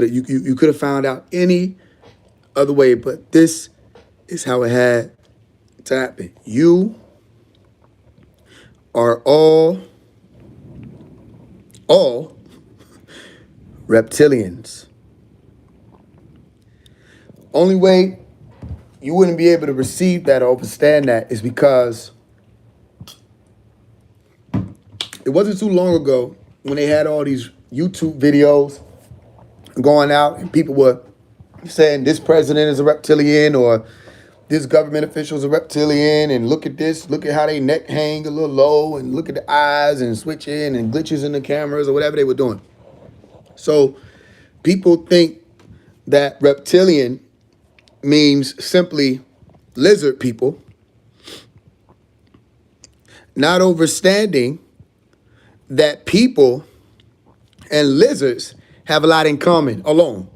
You could have found out any other way, but this is how it had to happen. You are all reptilians. Only way you wouldn't be able to receive that or understand that is because it wasn't too long ago when they had all these YouTube videos going out and people were saying this president is a reptilian or this government official is a reptilian, and look at this, look at how they neck hang a little low, and look at the eyes and switching and glitches in the cameras or whatever they were doing. So people think that reptilian means simply lizard people, not understanding that people and lizards have a lot in common alone.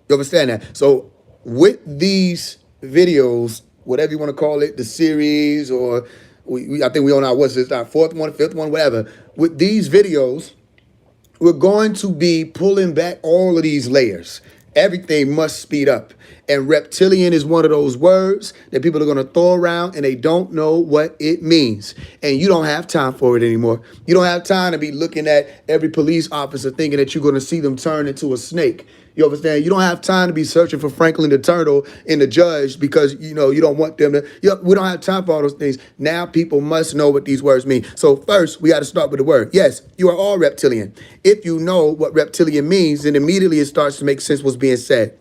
You understand that? So with these videos, whatever you want to call it, the series, or I think we on our, what's this, our fourth one, fifth one, whatever. With these videos, we're going to be pulling back all of these layers. Everything must speed up. And reptilian is one of those words that people are going to throw around and they don't know what it means. And you don't have time for it anymore. You don't have time to be looking at every police officer thinking that you're going to see them turn into a snake. You understand? You don't have time to be searching for Franklin the Turtle in the Judge because, you don't want them to. We don't have time for all those things. Now people must know what these words mean. So first, we got to start with the word. Yes, you are all reptilian. If you know what reptilian means, then immediately it starts to make sense what's being said.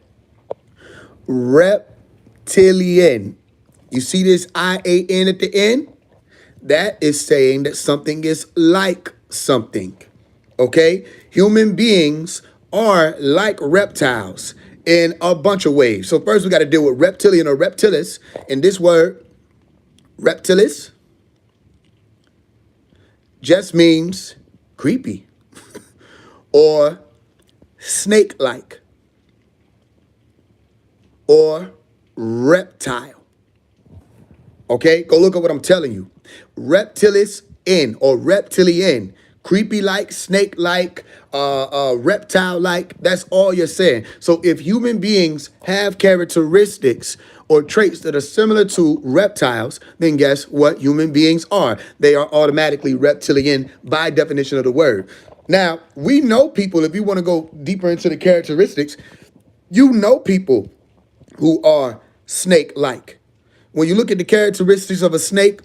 Reptilian. You see this IAN at the end? That is saying that something is like something. Okay? Human beings are like reptiles in a bunch of ways. So first we got to deal with reptilian or reptilis. And this word, reptilis, just means creepy or snake-like or reptile. Okay, go look at what I'm telling you. Reptilis in or reptilian, creepy-like, snake-like, reptile-like. That's all you're saying. So if human beings have characteristics or traits that are similar to reptiles, then guess what human beings are? They are automatically reptilian by definition of the word. Now, we know people, if you want to go deeper into the characteristics, you know people who are snake-like. When you look at the characteristics of a snake,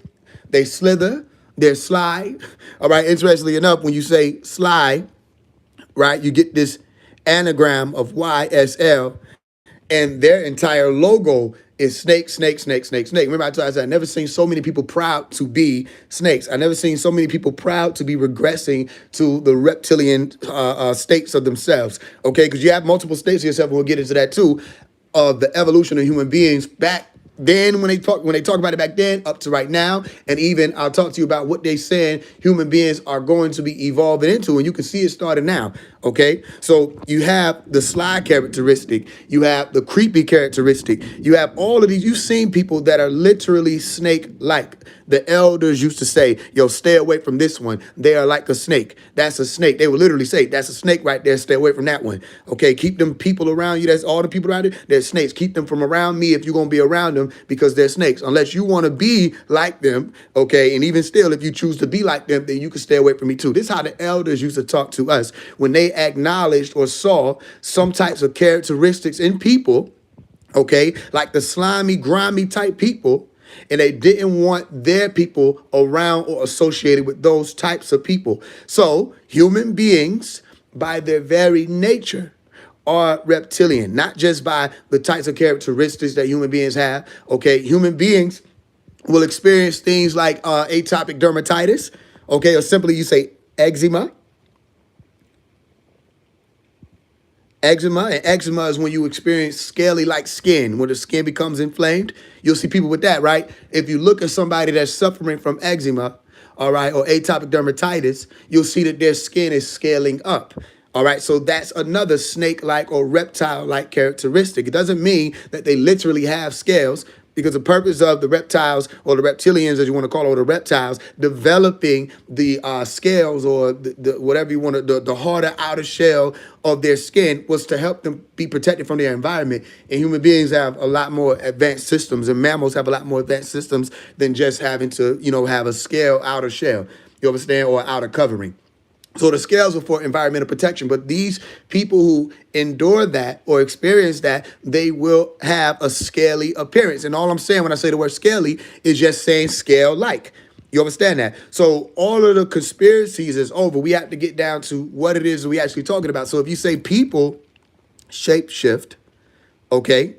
they slither, they're sly. All right, interestingly enough, when you say sly, right, you get this anagram of YSL, and their entire logo is snake, snake, snake, snake, snake. Remember I told you, I said, I've never seen so many people proud to be snakes. I've never seen so many people proud to be regressing to the reptilian states of themselves, okay? Because you have multiple states of yourself, and we'll get into that too, of the evolution of human beings back then when they talk about it back then up to right now. And even I'll talk to you about what they saying human beings are going to be evolving into, and you can see it starting now. Okay, so you have the sly characteristic, you have the creepy characteristic, you have all of these. You've seen people that are literally snake-like. The elders used to say, yo, stay away from this one. They are like a snake. That's a snake. They would literally say, that's a snake right there. Stay away from that one. Okay, keep them people around you. That's all the people around you. They're snakes. Keep them from around me if you're going to be around them, because they're snakes. Unless you want to be like them, okay, and even still, if you choose to be like them, then you can stay away from me too. This is how the elders used to talk to us when they acknowledged or saw some types of characteristics in people, okay, like the slimy, grimy type people, and they didn't want their people around or associated with those types of people. So human beings, by their very nature, are reptilian, not just by the types of characteristics that human beings have. Okay, human beings will experience things like atopic dermatitis, okay, or simply you say eczema. And eczema is when you experience scaly-like skin, when the skin becomes inflamed. You'll see people with that, right? If you look at somebody that's suffering from eczema, all right, or atopic dermatitis, you'll see that their skin is scaling up. All right, so that's another snake-like or reptile-like characteristic. It doesn't mean that they literally have scales. Because the purpose of the reptiles, or the reptilians, as you want to call it, or the reptiles, developing the scales, or the whatever you want to, the harder outer shell of their skin, was to help them be protected from their environment. And human beings have a lot more advanced systems, and mammals have a lot more advanced systems than just having to, have a scale outer shell. You understand? Or outer covering. So the scales are for environmental protection, but these people who endure that or experience that, they will have a scaly appearance. And all I'm saying when I say the word scaly is just saying scale-like. You understand that? So all of the conspiracies is over. We have to get down to what it is we actually talking about. So if you say people shapeshift, okay,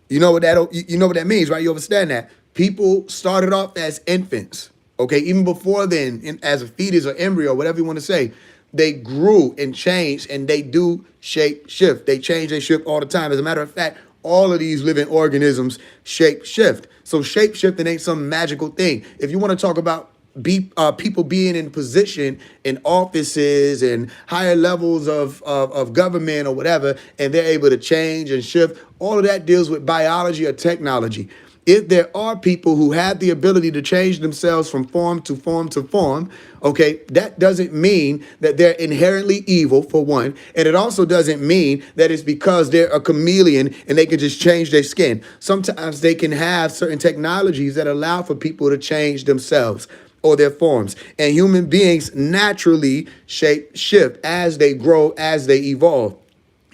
you know what that means, right? You understand that? People started off as infants. Okay, even before then, as a fetus or embryo, whatever you want to say, they grew and changed, and they do shape shift. They change, they shift all the time. As a matter of fact, all of these living organisms shape shift. So shape shifting ain't some magical thing. If you want to talk about people being in position in offices and higher levels of government or whatever, and they're able to change and shift, all of that deals with biology or technology. If there are people who have the ability to change themselves from form to form to form, okay, that doesn't mean that they're inherently evil, for one. And it also doesn't mean that it's because they're a chameleon and they can just change their skin. Sometimes they can have certain technologies that allow for people to change themselves or their forms. And human beings naturally shape shift as they grow, as they evolve.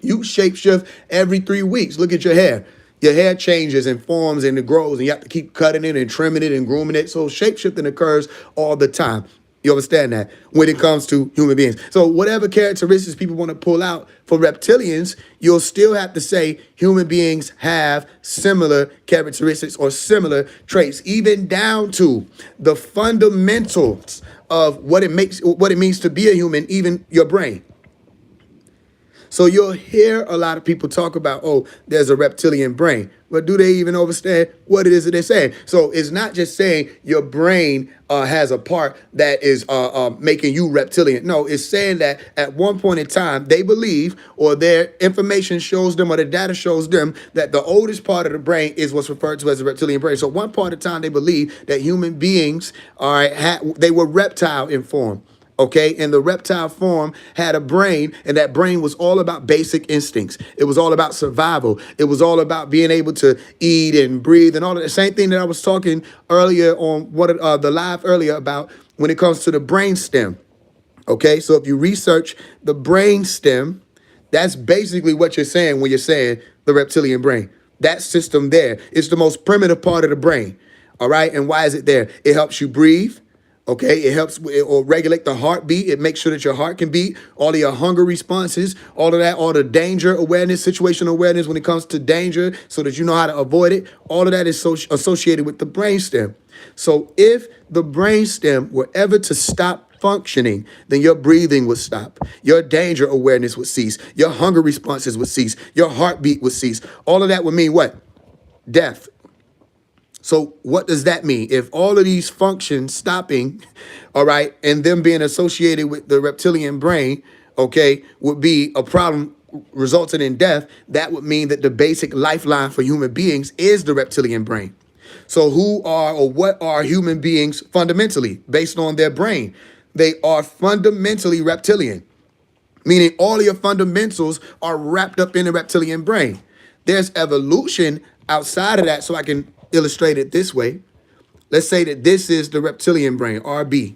You shape shift every 3 weeks. Look at your hair. Your hair changes and forms and it grows, and you have to keep cutting it and trimming it and grooming it. So shapeshifting occurs all the time. You understand that when it comes to human beings. So whatever characteristics people want to pull out for reptilians, you'll still have to say human beings have similar characteristics or similar traits, even down to the fundamentals of what it means to be a human, even your brain. So you'll hear a lot of people talk about, oh, there's a reptilian brain. But do they even understand what it is that they're saying? So it's not just saying your brain has a part that is making you reptilian. No, it's saying that at one point in time, they believe, or their information shows them, or the data shows them, that the oldest part of the brain is what's referred to as the reptilian brain. So one part of the time, they believe that human beings they were reptile in form. Okay, and the reptile form had a brain, and that brain was all about basic instincts. It was all about survival. It was all about being able to eat and breathe and all of the same thing that I was talking earlier on the live earlier about when it comes to the brain stem. Okay, so if you research the brain stem, that's basically what you're saying when you're saying the reptilian brain. That system there is the most primitive part of the brain. All right, and why is it there? It helps you breathe. Okay, it helps or regulate the heartbeat. It makes sure that your heart can beat. All of your hunger responses, all of that, all the danger awareness, situational awareness when it comes to danger, so that you know how to avoid it. All of that is associated with the brainstem. So if the brainstem were ever to stop functioning, then your breathing would stop. Your danger awareness would cease. Your hunger responses would cease. Your heartbeat would cease. All of that would mean what? Death. So what does that mean? If all of these functions stopping, all right, and them being associated with the reptilian brain, okay, would be a problem resulting in death, that would mean that the basic lifeline for human beings is the reptilian brain. So who are or what are human beings fundamentally based on their brain? They are fundamentally reptilian, meaning all of your fundamentals are wrapped up in the reptilian brain. There's evolution outside of that, so I can illustrate it this way. Let's say that this is the reptilian brain, RB.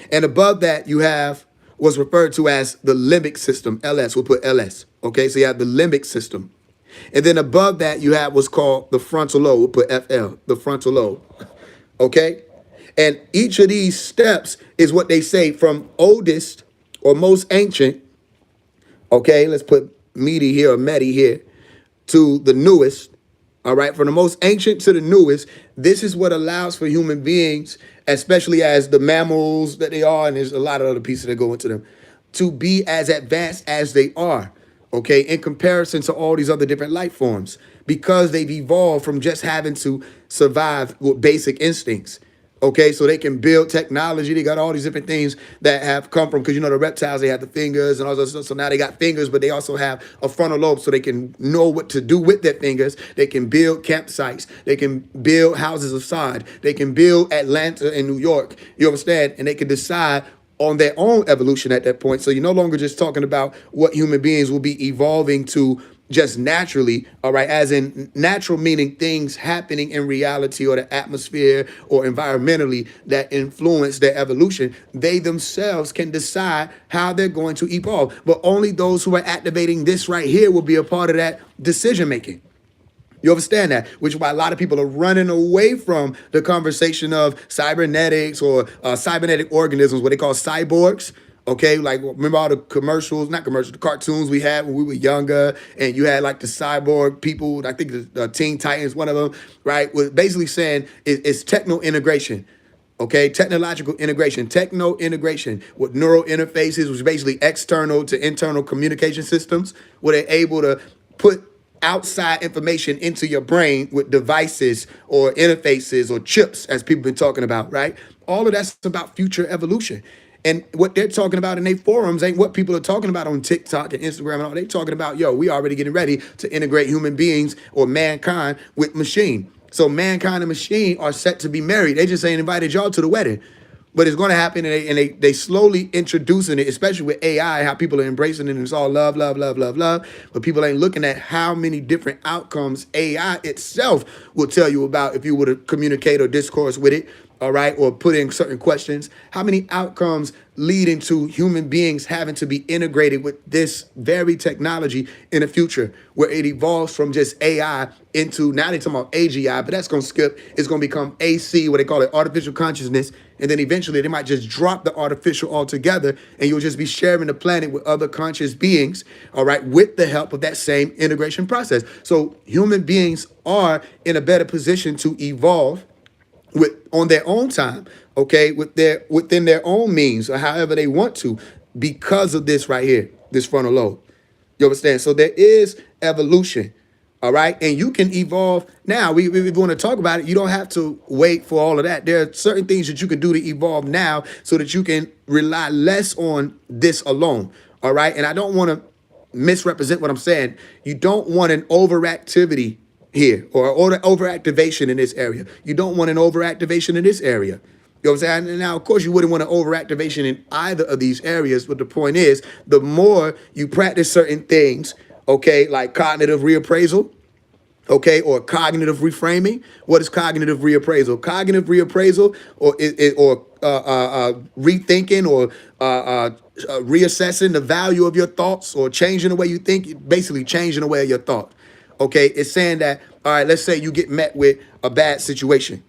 And above that, you have what's referred to as the limbic system, LS. We'll put LS. Okay, so you have the limbic system. And then above that, you have what's called the frontal lobe. We'll put FL, the frontal lobe. Okay? And each of these steps is what they say from oldest or most ancient. Okay, let's put meaty here or medi here, to the newest. All right, from the most ancient to the newest, this is what allows for human beings, especially as the mammals that they are, and there's a lot of other pieces that go into them, to be as advanced as they are, okay, in comparison to all these other different life forms, because they've evolved from just having to survive with basic instincts. Okay, so they can build technology. They got all these different things that have come from, because you know the reptiles, they have the fingers and all those stuff. So now they got fingers, but they also have a frontal lobe, so they can know what to do with their fingers. They can build campsites. They can build houses of sod. They can build Atlanta and New York. You understand? And they can decide on their own evolution at that point. So you're no longer just talking about what human beings will be evolving to just naturally, all right, as in natural meaning things happening in reality or the atmosphere or environmentally that influence their evolution. They themselves can decide how they're going to evolve, but only those who are activating this right here will be a part of that decision making. You understand that? Which is why a lot of people are running away from the conversation of cybernetics or cybernetic organisms, what they call cyborgs. Okay, like remember all the commercials, not commercials, the cartoons we had when we were younger, and you had like the cyborg people. I think the Teen Titans, one of them, right? Was basically saying it's techno integration. Okay, technological integration, techno integration with neural interfaces, which is basically external to internal communication systems, where they're able to put outside information into your brain with devices or interfaces or chips, as people been talking about, right? All of that's about future evolution. And what they're talking about in their forums ain't what people are talking about on TikTok and Instagram and all. They talking about, yo, we already getting ready to integrate human beings or mankind with machine. So mankind and machine are set to be married. They just ain't invited y'all to the wedding. But it's going to happen, and they slowly introducing it, especially with AI, how people are embracing it, and it's all love, love, love, love, love. But people ain't looking at how many different outcomes AI itself will tell you about if you were to communicate or discourse with it, all right, or put in certain questions. How many outcomes lead into human beings having to be integrated with this very technology in the future, where it evolves from just AI into, now they're talking about AGI, but that's going to skip. It's going to become AC, what they call it, artificial consciousness. And then eventually they might just drop the artificial altogether, and you'll just be sharing the planet with other conscious beings, all right, with the help of that same integration process. So human beings are in a better position to evolve with on their own time, okay, within their own means or however they want to, because of this right here, this frontal lobe. You understand? So there is evolution, all right, and you can evolve now. We want to talk about it. You don't have to wait for all of that. There are certain things that you can do to evolve now so that you can rely less on this alone, all right. And I don't want to misrepresent what I'm saying. You don't want an overactivity here or overactivation in this area. You don't want an overactivation in this area. You know what I'm saying? Now, of course, you wouldn't want an overactivation in either of these areas, but the point is, the more you practice certain things, okay, like cognitive reappraisal, okay, or cognitive reframing. What is cognitive reappraisal? Cognitive reappraisal, or rethinking, or reassessing the value of your thoughts, or changing the way you think. Basically, changing the way of your thought. Okay, it's saying that, all right, let's say you get met with a bad situation,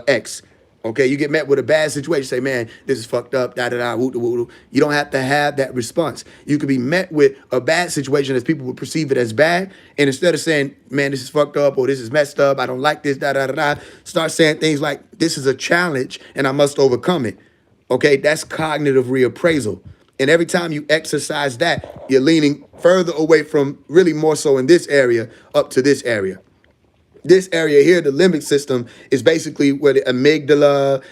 X. Okay, you get met with a bad situation, say, man, this is fucked up, da-da-da, woo-da-woo-da. You don't have to have that response. You could be met with a bad situation as people would perceive it as bad, and instead of saying, man, this is fucked up, or this is messed up, I don't like this, da-da-da-da, start saying things like, this is a challenge, and I must overcome it. Okay, that's cognitive reappraisal. And every time you exercise that, you're leaning further away from really more so in this area up to this area. This area here, the limbic system, is basically where the amygdala,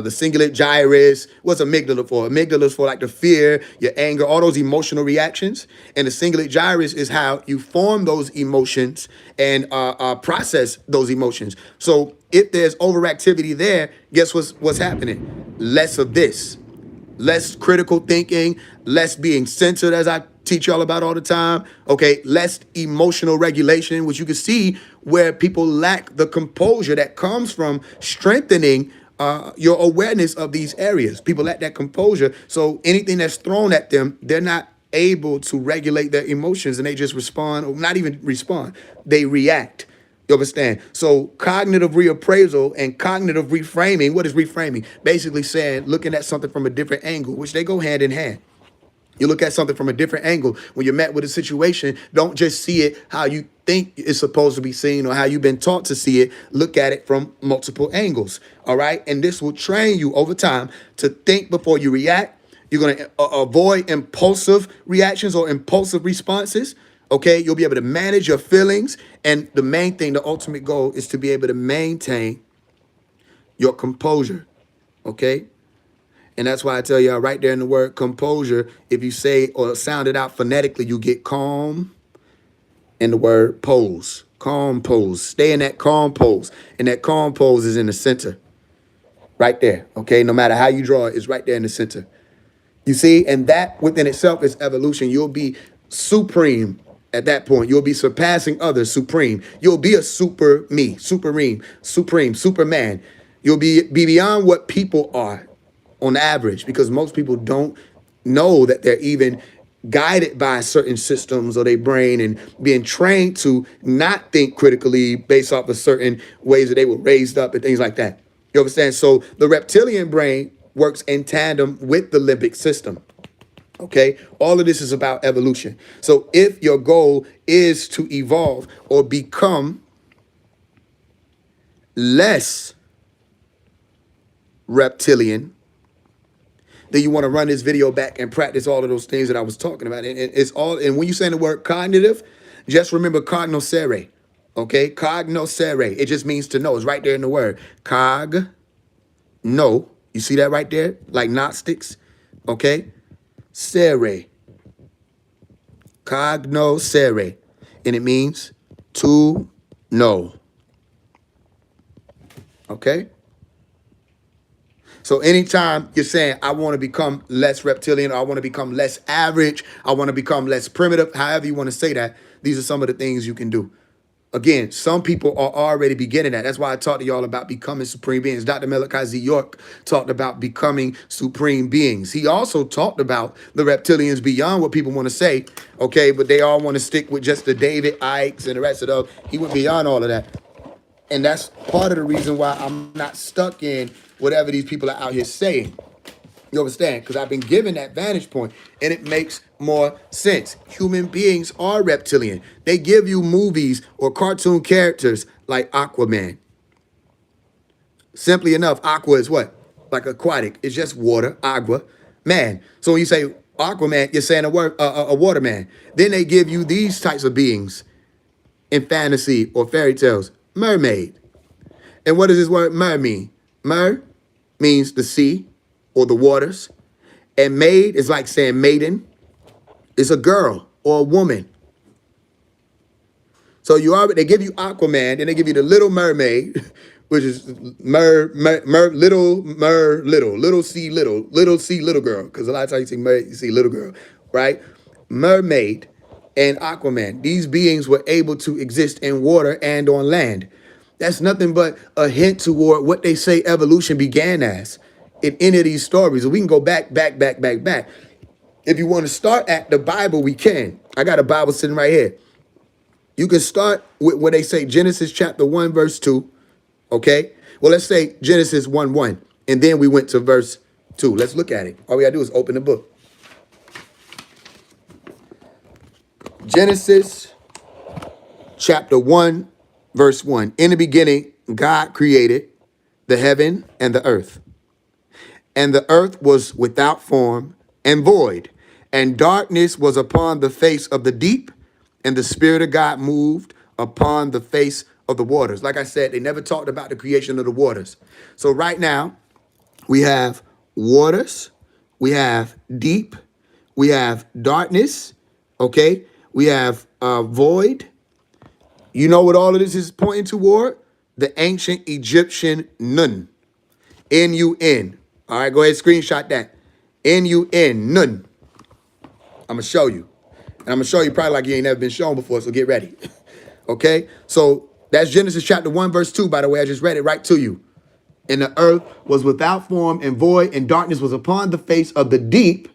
the cingulate gyrus. What's amygdala for? Amygdala is for like the fear, your anger, all those emotional reactions. And the cingulate gyrus is how you form those emotions and process those emotions. So if there's overactivity there, guess what's happening? Less of this. Less critical thinking, less being centered, as I teach y'all about all the time. Okay, less emotional regulation, which you can see where people lack the composure that comes from strengthening your awareness of these areas. People lack that composure. So anything that's thrown at them, they're not able to regulate their emotions, and they just respond, or not even respond, they react. You understand? So cognitive reappraisal and cognitive reframing, what is reframing? Basically saying, looking at something from a different angle, which they go hand in hand. You look at something from a different angle. When you're met with a situation, don't just see it how you think it's supposed to be seen or how you've been taught to see it. Look at it from multiple angles, all right? And this will train you over time to think before you react. You're going to avoid impulsive reactions or impulsive responses. Okay, you'll be able to manage your feelings. And the main thing, the ultimate goal is to be able to maintain your composure, okay? And that's why I tell y'all right there in the word composure, if you say or sound it out phonetically, you get calm in the word pose. Calm pose. Stay in that calm pose. And that calm pose is in the center. Right there, okay? No matter how you draw it, it's right there in the center. You see? And that within itself is evolution. You'll be supreme at that point. You'll be surpassing others, supreme. You'll be a super me, supreme, superman. You'll be beyond what people are on average, because most people don't know that they're even guided by certain systems or their brain and being trained to not think critically based off of certain ways that they were raised up and things like that. You understand? So the reptilian brain works in tandem with the limbic system. Okay, all of this is about evolution. So if your goal is to evolve or become less reptilian, then you want to run this video back and practice all of those things that I was talking about. And it's all, and when you say the word cognitive, just remember cognoscere. Okay, cognoscere. It just means to know. It's right there in the word. No. You see that right there? Like Gnostics. Okay. Sere. Cognoscere. And it means to know. Okay. So anytime you're saying, I want to become less reptilian, or I want to become less average, I want to become less primitive, however you want to say that, these are some of the things you can do. Again, some people are already beginning that. That's why I talked to y'all about becoming supreme beings. Dr. Malachi Z. York talked about becoming supreme beings. He also talked about the reptilians beyond what people want to say, okay, but they all want to stick with just the David Ikes and the rest of those. He went beyond all of that. And that's part of the reason why I'm not stuck in whatever these people are out here saying. You understand? Because I've been given that vantage point, and it makes more sense. Human beings are reptilian. They give you movies or cartoon characters like Aquaman. Simply enough, aqua is what? Like aquatic. It's just water, agua, man. So when you say Aquaman, you're saying a waterman. Then they give you these types of beings in fantasy or fairy tales. Mermaid. And what does this word mer mean? Mer means the sea or the waters. And maid is like saying maiden. It's a girl or a woman. So they give you Aquaman, then they give you the Little Mermaid, which is little sea little girl. Because a lot of times you see little girl, right? Mermaid and Aquaman. These beings were able to exist in water and on land. That's nothing but a hint toward what they say evolution began as in any of these stories. We can go back. If you want to start at the Bible, we can. I got a Bible sitting right here. You can start with when they say Genesis chapter 1, verse 2. Okay? Well, let's say Genesis 1:1. And then we went to verse 2. Let's look at it. All we got to do is open the book. Genesis chapter 1, verse 1. In the beginning, God created the heaven and the earth. And the earth was without form and void, and darkness was upon the face of the deep, and the Spirit of God moved upon the face of the waters. Like I said, they never talked about the creation of the waters. So right now, we have waters, we have deep, we have darkness, okay? We have void. You know what all of this is pointing toward? The ancient Egyptian Nun. N-U-N. All right, go ahead, screenshot that. N-U-N, Nun. I'm going to show you. And I'm going to show you probably like you ain't never been shown before, so get ready. Okay? So that's Genesis chapter 1, verse 2, by the way. I just read it right to you. And the earth was without form and void, and darkness was upon the face of the deep,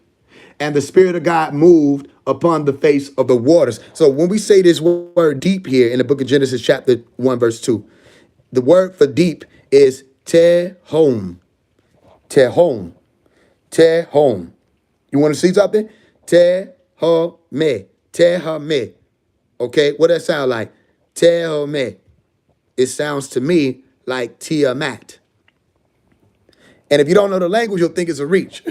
and the Spirit of God moved upon the face of the waters. So when we say this word deep here in the book of Genesis chapter 1, verse 2, the word for deep is tehom. Tehom. Tehom. You want to see something? Tehome. Tehome. Okay, what does that sound like? Tehome. It sounds to me like Tiamat. And if you don't know the language, you'll think it's a reach.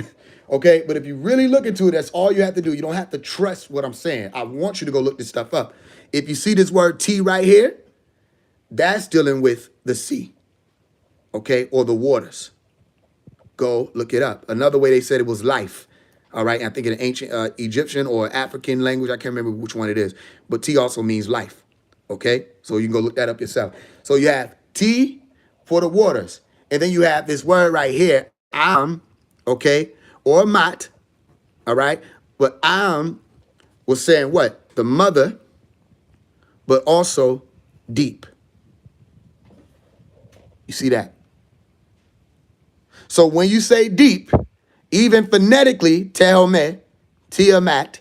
Okay, but if you really look into it, that's all you have to do. You don't have to trust what I'm saying. I want you to go look this stuff up. If you see this word T right here, that's dealing with the sea. okay, or the waters. Go look it up. Another way they said it was life. All right, I think in an ancient Egyptian or African language, I can't remember which one it is, but T also means life. Okay, so you can go look that up yourself. So you have T for the waters, and then you have this word right here, okay, or mat, all right, but was saying what? The mother, but also deep. You see that? So when you say deep, even phonetically, Tehome, Tiamat,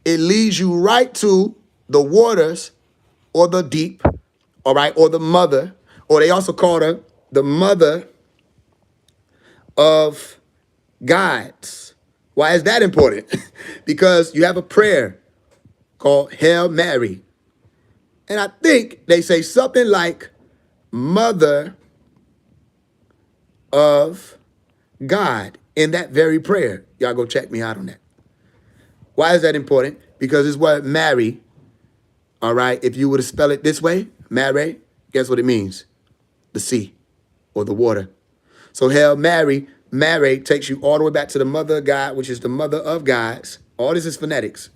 it leads you right to the waters or the deep, all right, or the mother, or they also call her the mother of gods. Why is that important? Because you have a prayer called Hail Mary. And I think they say something like mother of God in that very prayer. Y'all go check me out on that. Why is that important? Because it's what Mary, all right, if you were to spell it this way, Mary, guess what it means? The sea or the water. So Hail Mary, Mary takes you all the way back to the mother of God, which is the mother of gods. All this is phonetics.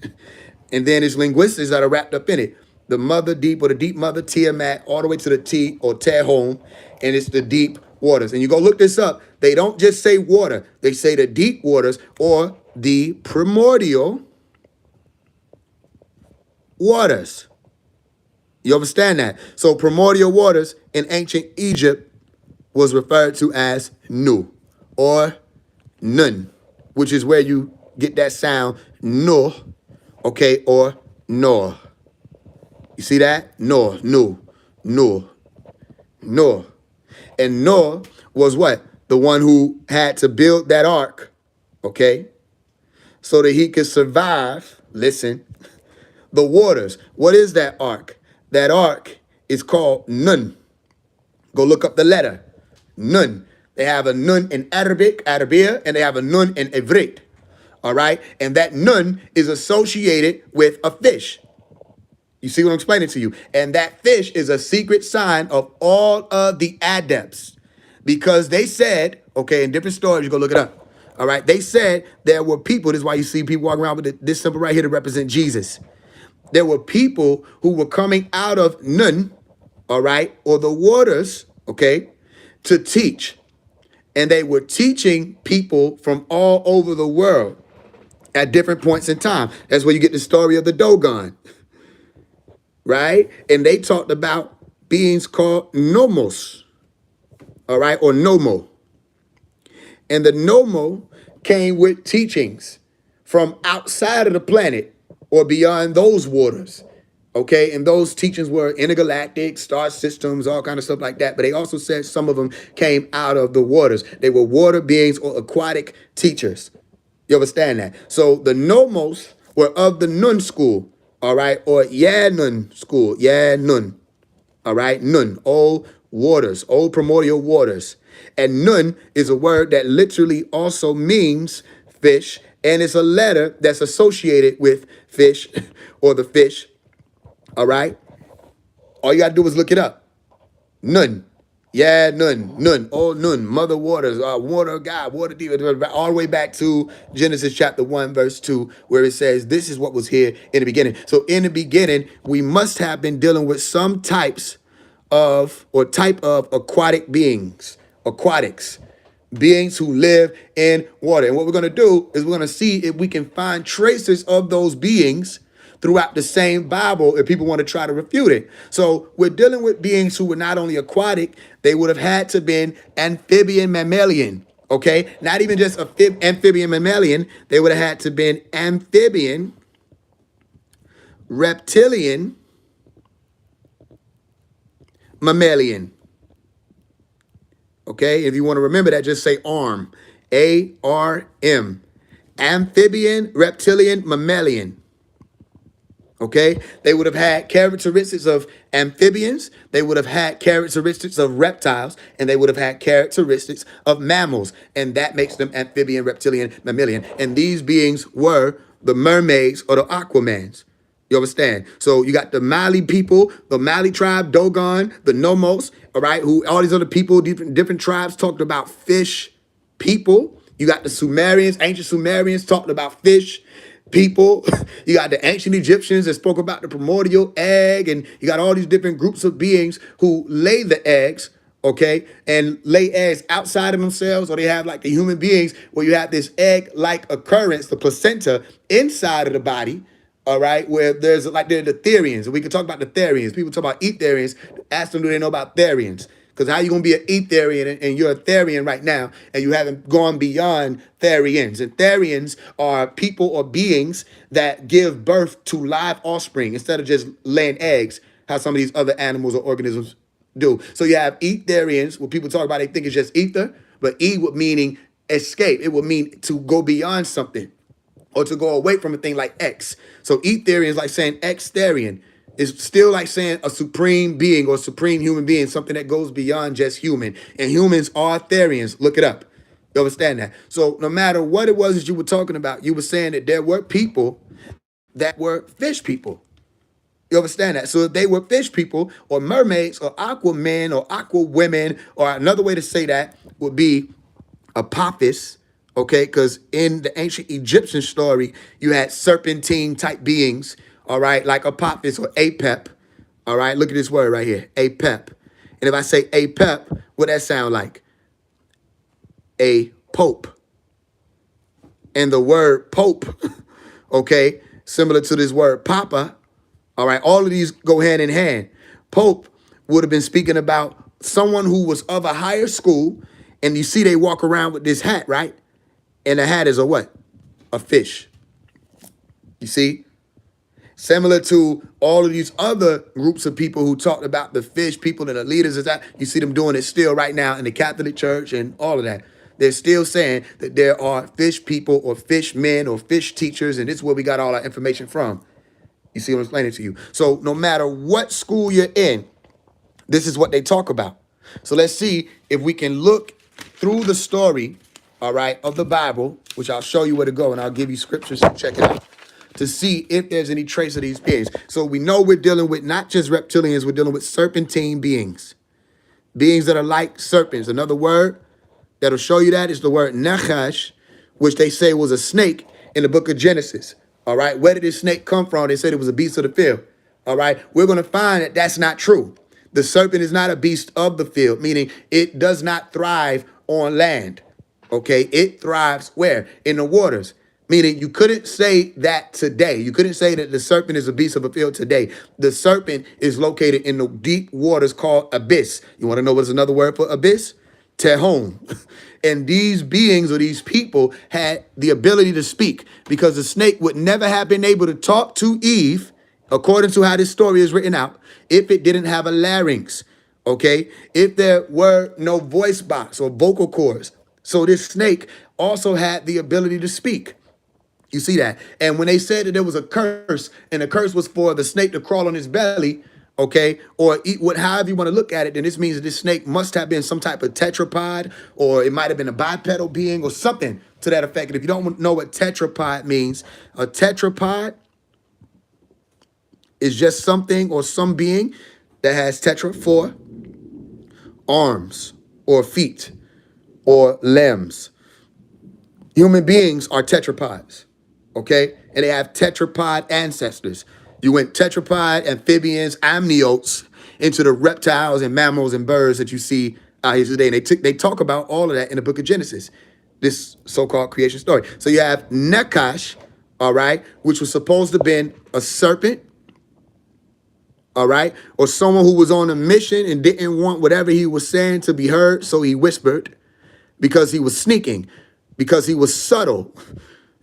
And then it's linguistics that are wrapped up in it. The mother deep or the deep mother, Tiamat, all the way to the T or Tehom, and it's the deep waters. And you go look this up. They don't just say water. They say the deep waters or the primordial waters. You understand that? So primordial waters in ancient Egypt was referred to as Nu or Nun, which is where you get that sound No, okay, or Nor. You see that? Nor, Nu, Nor, Nor. And Noah was what? The one who had to build that ark, okay, so that he could survive, listen, the waters. What is that ark? That ark is called Nun. Go look up the letter, Nun. They have a Nun in Arabic, Arabia, and they have a Nun in Ivrit, all right? And that Nun is associated with a fish. You see what I'm explaining to you? And that fish is a secret sign of all of the adepts. Because they said, okay, in different stories, you go look it up. All right, they said there were people, this is why you see people walking around with this symbol right here to represent Jesus. There were people who were coming out of Nun, all right, or the waters, okay, to teach. And they were teaching people from all over the world at different points in time. That's where you get the story of the Dogon. Right? And they talked about beings called nomos, all right, or nomo. And the nomo came with teachings from outside of the planet or beyond those waters, okay? And those teachings were intergalactic, star systems, all kind of stuff like that. But they also said some of them came out of the waters. They were water beings or aquatic teachers. You understand that? So the nomos were of the Nun school, all right, or Nun school, Nun, all right, Nun, old waters, old primordial waters. And Nun is a word that literally also means fish, and it's a letter that's associated with fish or the fish, all right? All you got to do is look it up. Nun. Nun, oh Nun, mother waters, water of God, water deep, all the way back to Genesis chapter 1, verse 2, where it says, this is what was here in the beginning. So in the beginning, we must have been dealing with some type of aquatic beings, aquatics, beings who live in water. And what we're going to do is we're going to see if we can find traces of those beings throughout the same Bible if people want to try to refute it. So we're dealing with beings who were not only aquatic, they would have had to been amphibian mammalian, okay? Not even just amphibian mammalian, they would have had to been amphibian, reptilian, mammalian. Okay, if you want to remember that, just say ARM, A-R-M, amphibian, reptilian, mammalian. Okay, they would have had characteristics of amphibians, they would have had characteristics of reptiles, and they would have had characteristics of mammals, and that makes them amphibian, reptilian, mammalian. And these beings were the mermaids or the aquamans. You understand? So you got the Mali people, the Mali tribe, Dogon, the Nomos, all right, who all these other people, different tribes talked about fish people. You got the Sumerians, ancient Sumerians talked about fish people. You got the ancient Egyptians that spoke about the primordial egg, and you got all these different groups of beings who lay the eggs, okay, and lay eggs outside of themselves, or they have like the human beings where you have this egg-like occurrence, the placenta inside of the body, all right, where there's like the Therians, and we can talk about the Therians. People talk about Etherians. Ask them, do they know about Therians? Because how you gonna be an Etherian and you're a Therian right now, and you haven't gone beyond Therians? And Therians are people or beings that give birth to live offspring instead of just laying eggs, how some of these other animals or organisms do. So you have Etherians, what people talk about, they think it's just ether, but E would meaning escape. It would mean to go beyond something, or to go away from a thing like X. So Etherian is like saying X-Therian. It's still like saying a supreme being or supreme human being, something that goes beyond just human. And humans are Therians. Look it up. You understand that? So no matter what it was that you were talking about, you were saying that there were people that were fish people. You understand that? So if they were fish people or mermaids or aqua men or aqua women, or another way to say that would be Apophis, okay? Because in the ancient Egyptian story, you had serpentine type beings, all right, like Apophis or Apep, all right? Look at this word right here, Apep. And if I say Apep, what that sound like? A pope. And the word pope, okay, similar to this word papa, all right, all of these go hand in hand. Pope would have been speaking about someone who was of a higher school, and you see they walk around with this hat, right? And the hat is a what? A fish. You see? Similar to all of these other groups of people who talked about the fish people and the leaders of that, you see them doing it still right now in the Catholic Church and all of that. They're still saying that there are fish people or fish men or fish teachers, and this is where we got all our information from. You see what I'm explaining to you? So no matter what school you're in, this is what they talk about. So let's see if we can look through the story, all right, of the Bible, which I'll show you where to go, and I'll give you scriptures to check it out, to see if there's any trace of these beings. So we know we're dealing with not just reptilians, we're dealing with serpentine beings. Beings that are like serpents. Another word that'll show you that is the word Nachash, which they say was a snake in the book of Genesis. All right, where did this snake come from? They said it was a beast of the field. All right, we're going to find that that's not true. The serpent is not a beast of the field, meaning it does not thrive on land. Okay, it thrives where? In the waters. Meaning you couldn't say that today. You couldn't say that the serpent is a beast of a field today. The serpent is located in the deep waters called abyss. You want to know what's another word for abyss? Tehom. And these beings or these people had the ability to speak, because the snake would never have been able to talk to Eve, according to how this story is written out, if it didn't have a larynx, okay? If there were no voice box or vocal cords. So this snake also had the ability to speak. You see that? And when they said that there was a curse, and the curse was for the snake to crawl on his belly, okay, or eat what, however you want to look at it, then this means that this snake must have been some type of tetrapod, or it might have been a bipedal being or something to that effect. And if you don't know what tetrapod means, a tetrapod is just something or some being that has tetra, 4 arms or feet or limbs. Human beings are tetrapods, okay? And they have tetrapod ancestors. You went tetrapod, amphibians, amniotes into the reptiles and mammals and birds that you see out here today. And they talk about all of that in the book of Genesis, this so-called creation story. So you have Nekash, all right, which was supposed to have been a serpent, all right, or someone who was on a mission and didn't want whatever he was saying to be heard, so he whispered, because he was sneaking, because he was subtle.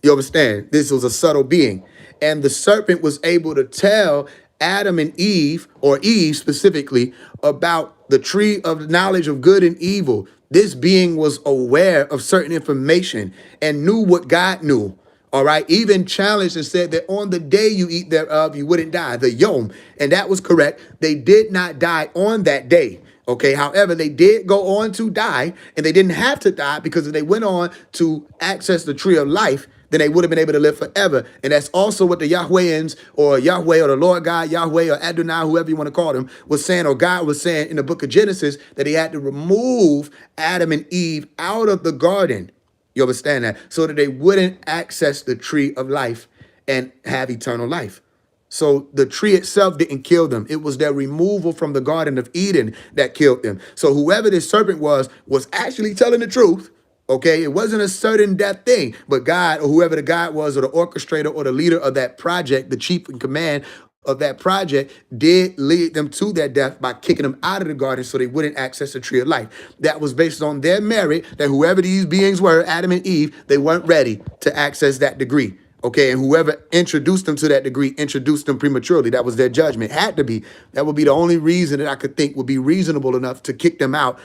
You understand? This was a subtle being. And the serpent was able to tell Adam and Eve, or Eve specifically, about the tree of knowledge of good and evil. This being was aware of certain information and knew what God knew. All right, even challenged and said that on the day you eat thereof, you wouldn't die, the Yom. And that was correct. They did not die on that day. Okay, however, they did go on to die, and they didn't have to die, because if they went on to access the tree of life, then they would have been able to live forever. And that's also what the Yahwehians or Yahweh or the Lord God, Yahweh or Adonai, whoever you want to call them, was saying, or God was saying in the book of Genesis, that he had to remove Adam and Eve out of the garden. You understand that? So that they wouldn't access the tree of life and have eternal life. So the tree itself didn't kill them. It was their removal from the Garden of Eden that killed them. So whoever this serpent was actually telling the truth. Okay, it wasn't a certain death thing, but God, or whoever the God was, or the orchestrator or the leader of that project, the chief in command of that project, did lead them to their death by kicking them out of the garden so they wouldn't access the tree of life. That was based on their merit, that whoever these beings were, Adam and Eve, they weren't ready to access that degree. Okay, and whoever introduced them to that degree introduced them prematurely. That was their judgment. Had to be. That would be the only reason that I could think would be reasonable enough to kick them out,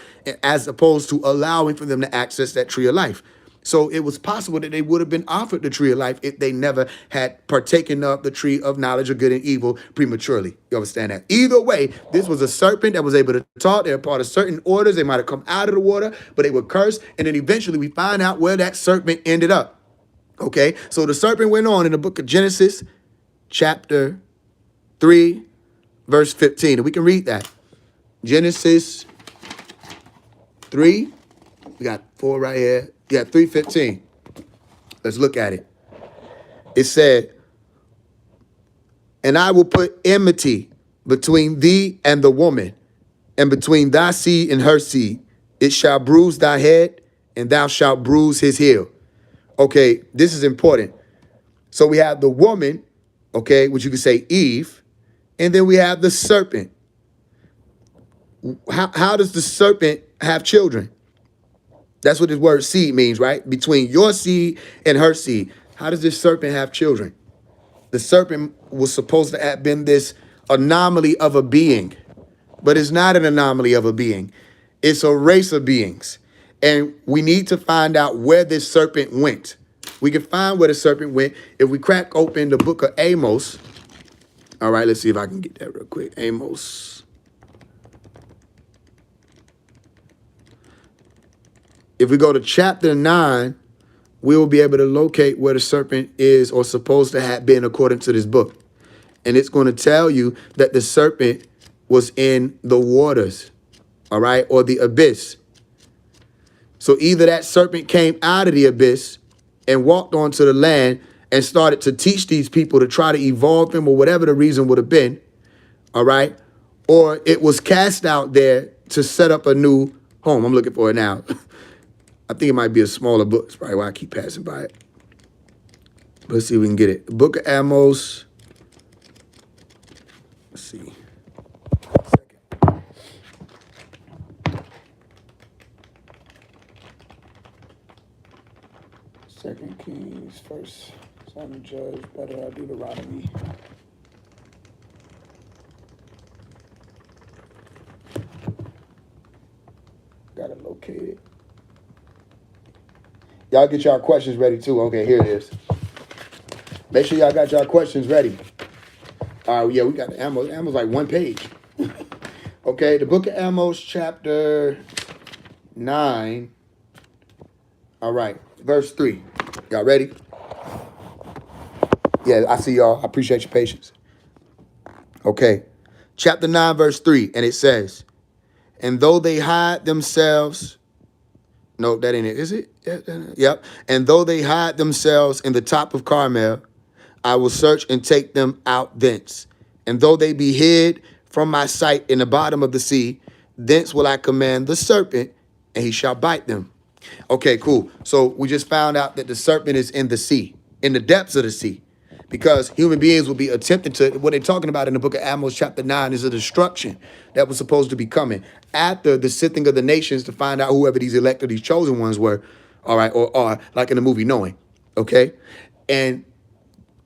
as opposed to allowing for them to access that tree of life. So it was possible that they would have been offered the tree of life if they never had partaken of the tree of knowledge of good and evil prematurely. You understand that? Either way, this was a serpent that was able to talk. They're part of certain orders. They might have come out of the water, but they were cursed. And then eventually we find out where that serpent ended up. Okay, so the serpent went on in the book of Genesis, chapter 3, verse 15. And we can read that. Genesis 3, we got 4 right here. Yeah, 3:15. Let's look at it. It said, and I will put enmity between thee and the woman, and between thy seed and her seed. It shall bruise thy head, and thou shalt bruise his heel. Okay, this is important. So we have the woman, okay, which you could say Eve, and then we have the serpent. How does the serpent have children? That's what this word seed means, right? Between your seed and her seed. How does this serpent have children? The serpent was supposed to have been this anomaly of a being, but it's not an anomaly of a being. It's a race of beings. And we need to find out where this serpent went. We can find where the serpent went if we crack open the book of Amos. All right, let's see if I can get that real quick. Amos. If we go to chapter 9, we will be able to locate where the serpent is or supposed to have been according to this book. And it's going to tell you that the serpent was in the waters, all right, or the abyss. So either that serpent came out of the abyss and walked onto the land and started to teach these people to try to evolve them, or whatever the reason would have been, all right, or it was cast out there to set up a new home. I'm looking for it now. I think it might be a smaller book. That's probably why I keep passing by it. Let's see if we can get it. The book of Amos. Let's see. Second Kings, first Son Judge, better Deuteronomy. Gotta locate it. Y'all get y'all questions ready too. Okay, here it is. Make sure y'all got y'all questions ready. All right, yeah, we got the Amos. Amos like one page. Okay, the book of Amos, chapter 9. All right, verse 3. Y'all ready? Yeah, I see y'all. I appreciate your patience. Okay, chapter 9, verse 3, and it says, and though they hide themselves, no, that ain't it, is it? Yep. And though they hide themselves in the top of Carmel, I will search and take them out thence. And though they be hid from my sight in the bottom of the sea, thence will I command the serpent, and he shall bite them. Okay, cool. So we just found out that the serpent is in the sea, in the depths of the sea, because human beings will be attempting to, what they're talking about in the book of Amos chapter 9 is a destruction that was supposed to be coming after the sifting of the nations to find out whoever these elect or these chosen ones were, all right, or are, like in the movie Knowing, okay? And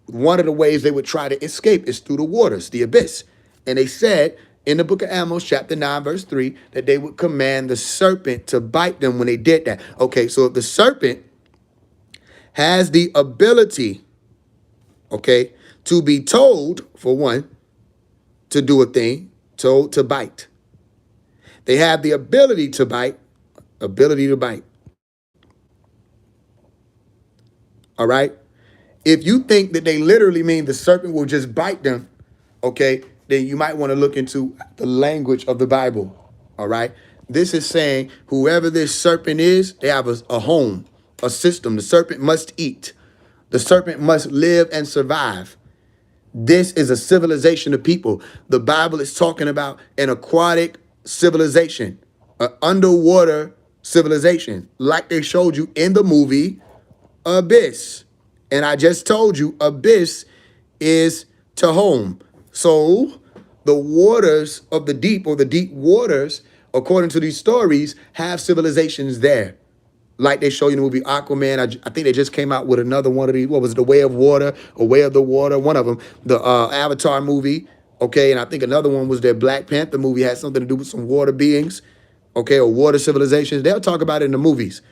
one of the ways they would try to escape is through the waters, the abyss. And they said in the book of Amos, chapter 9, verse 3, that they would command the serpent to bite them when they did that. Okay, so if the serpent has the ability, okay, to be told, for one, to do a thing, told to bite. They have the ability to bite, All right? If you think that they literally mean the serpent will just bite them, okay, then you might want to look into the language of the Bible. All right. This is saying whoever this serpent is, they have a home, a system. The serpent must eat. The serpent must live and survive. This is a civilization of people. The Bible is talking about an aquatic civilization, an underwater civilization, like they showed you in the movie Abyss. And I just told you Abyss is to home. So the waters of the deep, or the deep waters, according to these stories, have civilizations there. Like they show you in the movie Aquaman. I think they just came out with another one of these. What was it? The Way of Water or Way of the Water? One of them. The Avatar movie. Okay. And I think another one was their Black Panther movie. Had something to do with some water beings. Okay. Or water civilizations. They'll talk about it in the movies.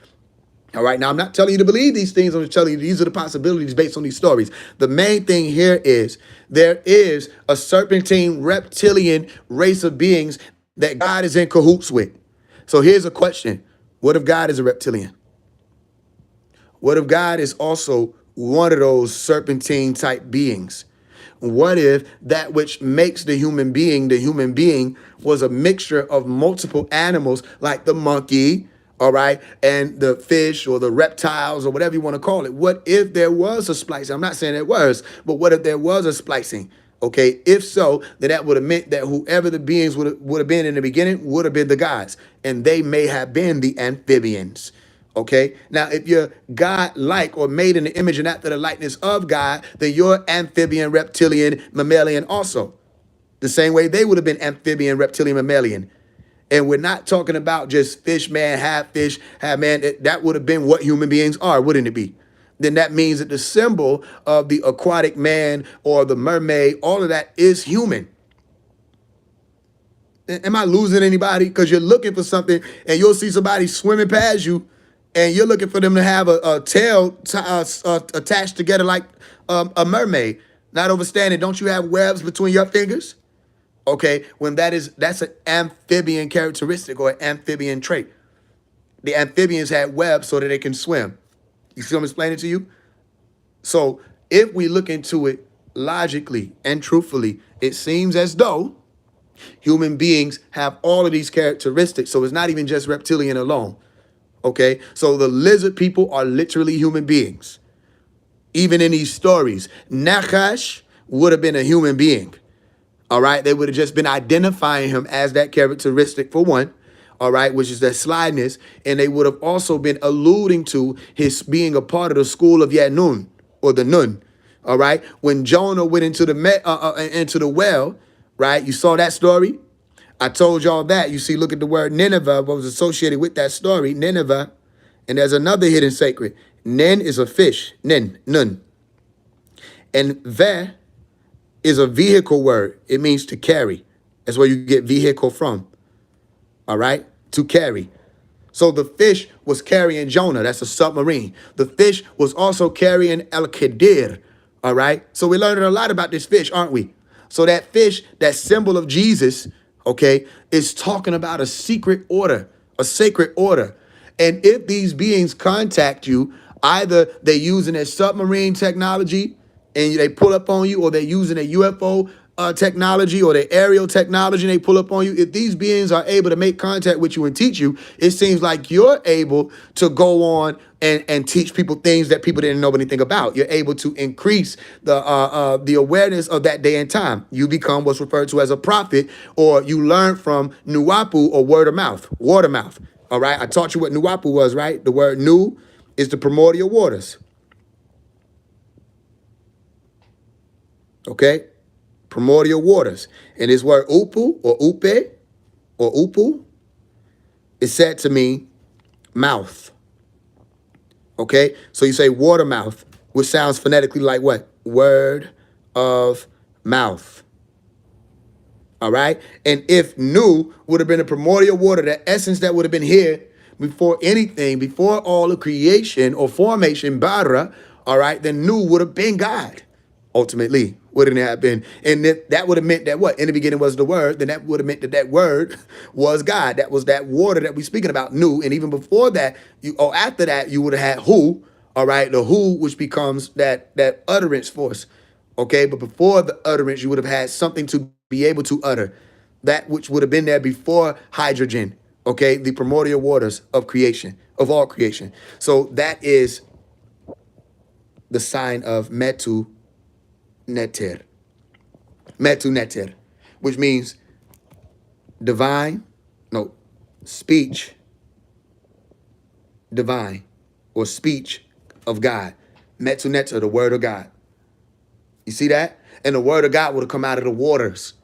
All right. Now, I'm not telling you to believe these things. I'm just telling you these are the possibilities based on these stories. The main thing here is there is a serpentine reptilian race of beings that God is in cahoots with. So here's a question. What if God is a reptilian? What if God is also one of those serpentine type beings? What if that which makes the human being was a mixture of multiple animals like the monkey, all right, and the fish or the reptiles or whatever you want to call it? What if there was a splicing? I'm not saying it was, but what if there was a splicing? Okay, if so, then that would have meant that whoever the beings would have been in the beginning would have been the gods, and they may have been the amphibians. Okay, now if you're God-like or made in the image and after the likeness of God, then you're amphibian, reptilian, mammalian also. The same way they would have been amphibian, reptilian, mammalian. And we're not talking about just fish man, half fish, half man. That would have been what human beings are, wouldn't it be? Then that means that the symbol of the aquatic man or the mermaid, all of that is human. Am I losing anybody? Because you're looking for something and you'll see somebody swimming past you and you're looking for them to have a tail attached together like a mermaid. Not overstanding, don't you have webs between your fingers? Okay, when that's an amphibian characteristic or an amphibian trait. The amphibians had webs so that they can swim. You see what I'm explaining to you? So if we look into it logically and truthfully, it seems as though human beings have all of these characteristics. So it's not even just reptilian alone. Okay, so the lizard people are literally human beings. Even in these stories, Nachash would have been a human being. All right, they would have just been identifying him as that characteristic for one. All right, which is that slyness. And they would have also been alluding to his being a part of the school of Yanun or the Nun. All right, when Jonah went into the well, right? You saw that story. I told y'all that. You see, look at the word Nineveh, what was associated with that story, Nineveh. And there's another hidden sacred. Nen is a fish, Nun. And Veh is a vehicle word. It means to carry. That's where you get vehicle from. All right? To carry. So the fish was carrying Jonah. That's a submarine. The fish was also carrying El-Kedir. All right? So we're learning a lot about this fish, aren't we? So that fish, that symbol of Jesus, okay, is talking about a secret order, a sacred order. And if these beings contact you, either they're using their submarine technology and they pull up on you, or they're using a UFO technology or their aerial technology and they pull up on you. If these beings are able to make contact with you and teach you, it seems like you're able to go on and teach people things that people didn't know anything about. You're able to increase the awareness of that day and time. You become what's referred to as a prophet, or you learn from Nuapu, or word of mouth, water mouth. All right, I taught you what Nuapu was, right? The word Nu is the primordial waters. Okay, primordial waters. And this word Upu or Upe or Upu is said to mean mouth. Okay, so you say water mouth, which sounds phonetically like what? Word of mouth. All right, and if Nu would have been a primordial water, the essence that would have been here before anything, before all of creation or formation, Bara, all right, then Nu would have been God. Ultimately, wouldn't it have been? And that would have meant that what? In the beginning was the word. Then that would have meant that that word was God. That was that water that we're speaking about, Nu. And even before that, or after that, you would have had who? All right, the who, which becomes that utterance force. Okay, but before the utterance, you would have had something to be able to utter, that which would have been there before hydrogen. Okay, the primordial waters of creation, of all creation. So that is the sign of Metu Neter. Metu Neter, which means divine, no, speech, divine, or speech of God. Metu Neter, the word of God. You see that? And the word of God would have come out of the waters.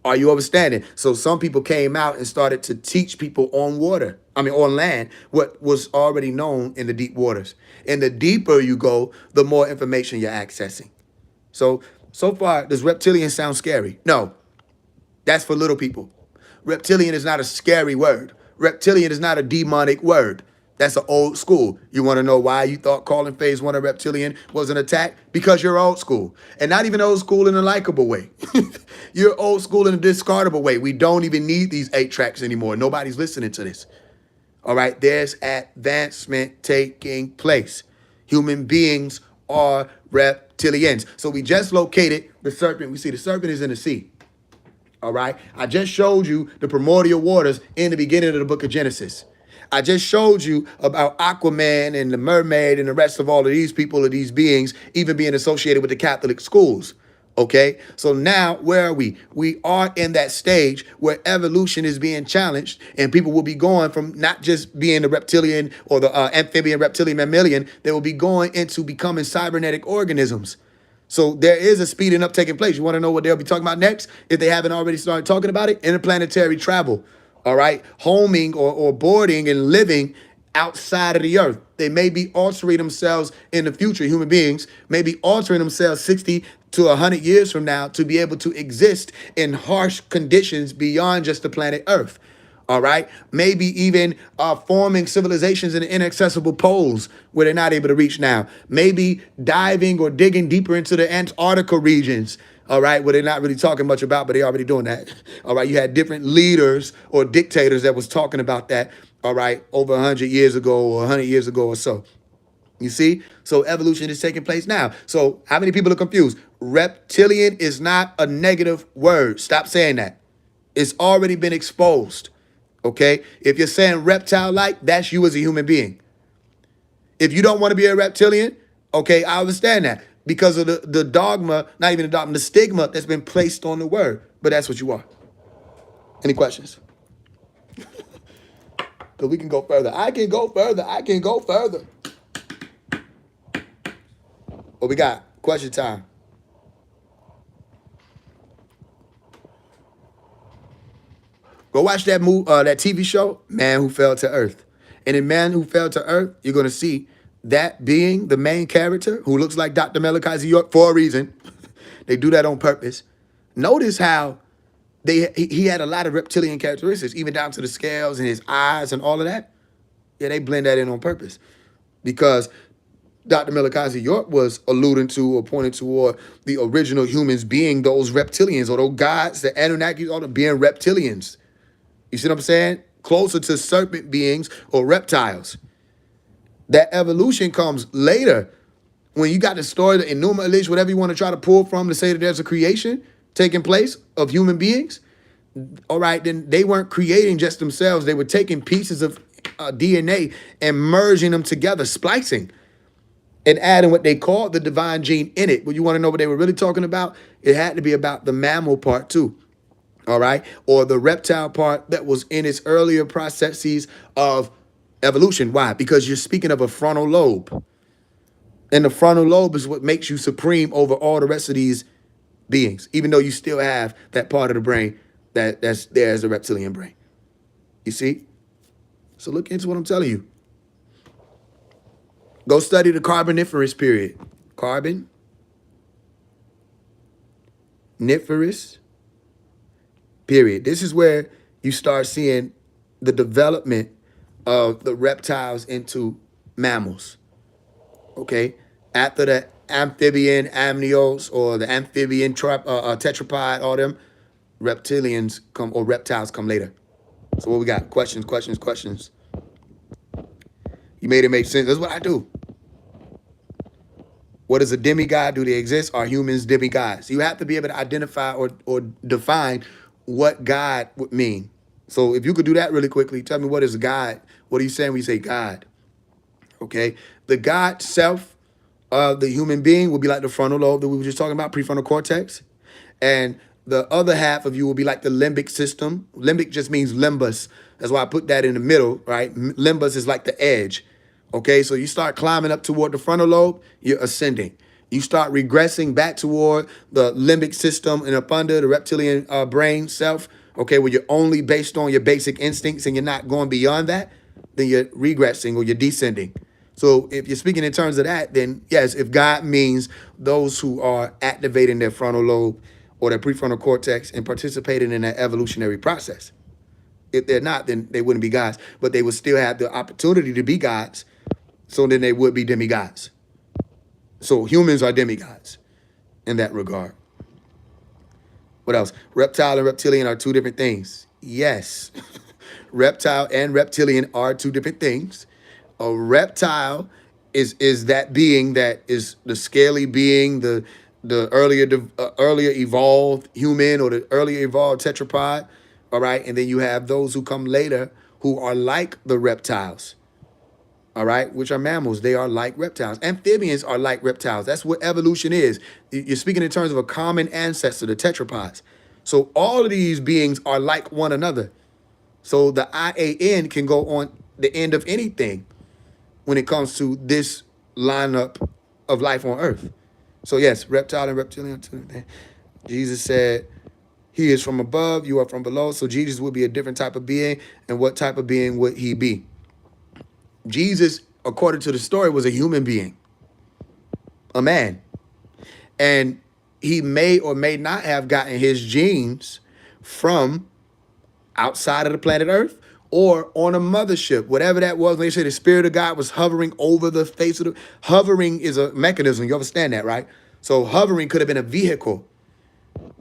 Are you understanding? So some people came out and started to teach people on water. I mean, on land, what was already known in the deep waters. And the deeper you go, the more information you're accessing. So far, does reptilian sound scary? No, that's for little people. Reptilian is not a scary word. Reptilian is not a demonic word. That's an old school. You want to know why you thought calling phase one a reptilian was an attack? Because you're old school. And not even old school in a likable way. You're old school in a discardable way. We don't even need these 8 tracks anymore. Nobody's listening to this. All right, there's advancement taking place. Human beings are reptilians. So we just located the serpent. We see the serpent is in the sea. All right. I just showed you the primordial waters in the beginning of the book of Genesis. I just showed you about Aquaman and the mermaid and the rest of all of these people, of these beings, even being associated with the Catholic schools. Okay. So now where are we? We are in that stage where evolution is being challenged and people will be going from not just being the reptilian or the amphibian, reptilian, mammalian. They will be going into becoming cybernetic organisms. So there is a speeding up taking place. You want to know what they'll be talking about next? If they haven't already started talking about it, interplanetary travel. All right. Homing or boarding and living outside of the earth. They may be altering themselves in the future. Human beings may be altering themselves 60 to 100 years from now to be able to exist in harsh conditions beyond just the planet Earth. All right. Maybe even forming civilizations in inaccessible poles where they're not able to reach now. Maybe diving or digging deeper into the Antarctica regions. All right. Where they're not really talking much about, but they're already doing that. All right. You had different leaders or dictators that was talking about that. All right. Over 100 years ago or 100 years ago or so. You see? So evolution is taking place now. So how many people are confused? Reptilian is not a negative word. Stop saying that. It's already been exposed. Okay, if you're saying reptile-like, that's you as a human being. If you don't want to be a reptilian, okay, I understand that because of the dogma, not even the dogma, the stigma that's been placed on the word. But that's what you are. Any questions? Because we can go further. I can go further. I can go further. What we got? Question time. Go watch that that TV show, Man Who Fell to Earth. And in Man Who Fell to Earth, you're going to see that being the main character who looks like Dr. Malachi York for a reason. They do that on purpose. Notice how he had a lot of reptilian characteristics, even down to the scales and his eyes and all of that. Yeah, they blend that in on purpose because Dr. Malachi York was alluding to or pointing toward the original humans being those reptilians or those gods, the Anunnakis, all the being reptilians. You see what I'm saying? Closer to serpent beings or reptiles. That evolution comes later when you got the story, the Enuma Elish, whatever you want to try to pull from to say that there's a creation taking place of human beings. All right, then they weren't creating just themselves. They were taking pieces of DNA and merging them together, splicing, and adding what they called the divine gene in it. But you want to know what they were really talking about? It had to be about the mammal part too. All right, or the reptile part that was in its earlier processes of evolution. Why? Because you're speaking of a frontal lobe. And the frontal lobe is what makes you supreme over all the rest of these beings, even though you still have that part of the brain that's there as a reptilian brain. You see? So look into what I'm telling you. Go study the Carboniferous period. Carboniferous period. This is where you start seeing the development of the reptiles into mammals. Okay? After the amphibian amnios or the amphibian tetrapod, all them reptilians come or reptiles come later. So what we got? Questions. You made it make sense. That's what I do. What is a demigod? Do they exist? Are humans demigods? You have to be able to identify or define what God would mean. So if you could do that really quickly, tell me, what is God? What are you saying when you say God? Okay. The God self of the human being will be like the frontal lobe that we were just talking about, prefrontal cortex. And the other half of you will be like the limbic system. Limbic just means limbus. That's why I put that in the middle, right? Limbus is like the edge. Okay, so you start climbing up toward the frontal lobe, you're ascending. You start regressing back toward the limbic system and up under the reptilian brain self, okay, where you're only based on your basic instincts and you're not going beyond that, then you're regressing or you're descending. So if you're speaking in terms of that, then yes, if God means those who are activating their frontal lobe or their prefrontal cortex and participating in that evolutionary process. If they're not, then they wouldn't be gods, but they would still have the opportunity to be gods. So then they would be demigods. So humans are demigods in that regard. What else? Reptile and reptilian are two different things. Yes. Reptile and reptilian are two different things. A reptile is that being that is the scaly being, the earlier evolved human or the earlier evolved tetrapod. All right. And then you have those who come later who are like the reptiles. All right, which are mammals. They are like reptiles. Amphibians are like reptiles. That's what evolution is. You're speaking in terms of a common ancestor, the tetrapods. So all of these beings are like one another. So the IAN can go on the end of anything when it comes to this lineup of life on Earth. So yes, reptile and reptilian. Jesus said, he is from above, you are from below. So Jesus would be a different type of being. And what type of being would he be? Jesus, according to the story, was a human being, a man. And he may or may not have gotten his genes from outside of the planet Earth or on a mothership, whatever that was. When they say the Spirit of God was hovering over the face of the... Hovering is a mechanism. You understand that, right? So hovering could have been a vehicle.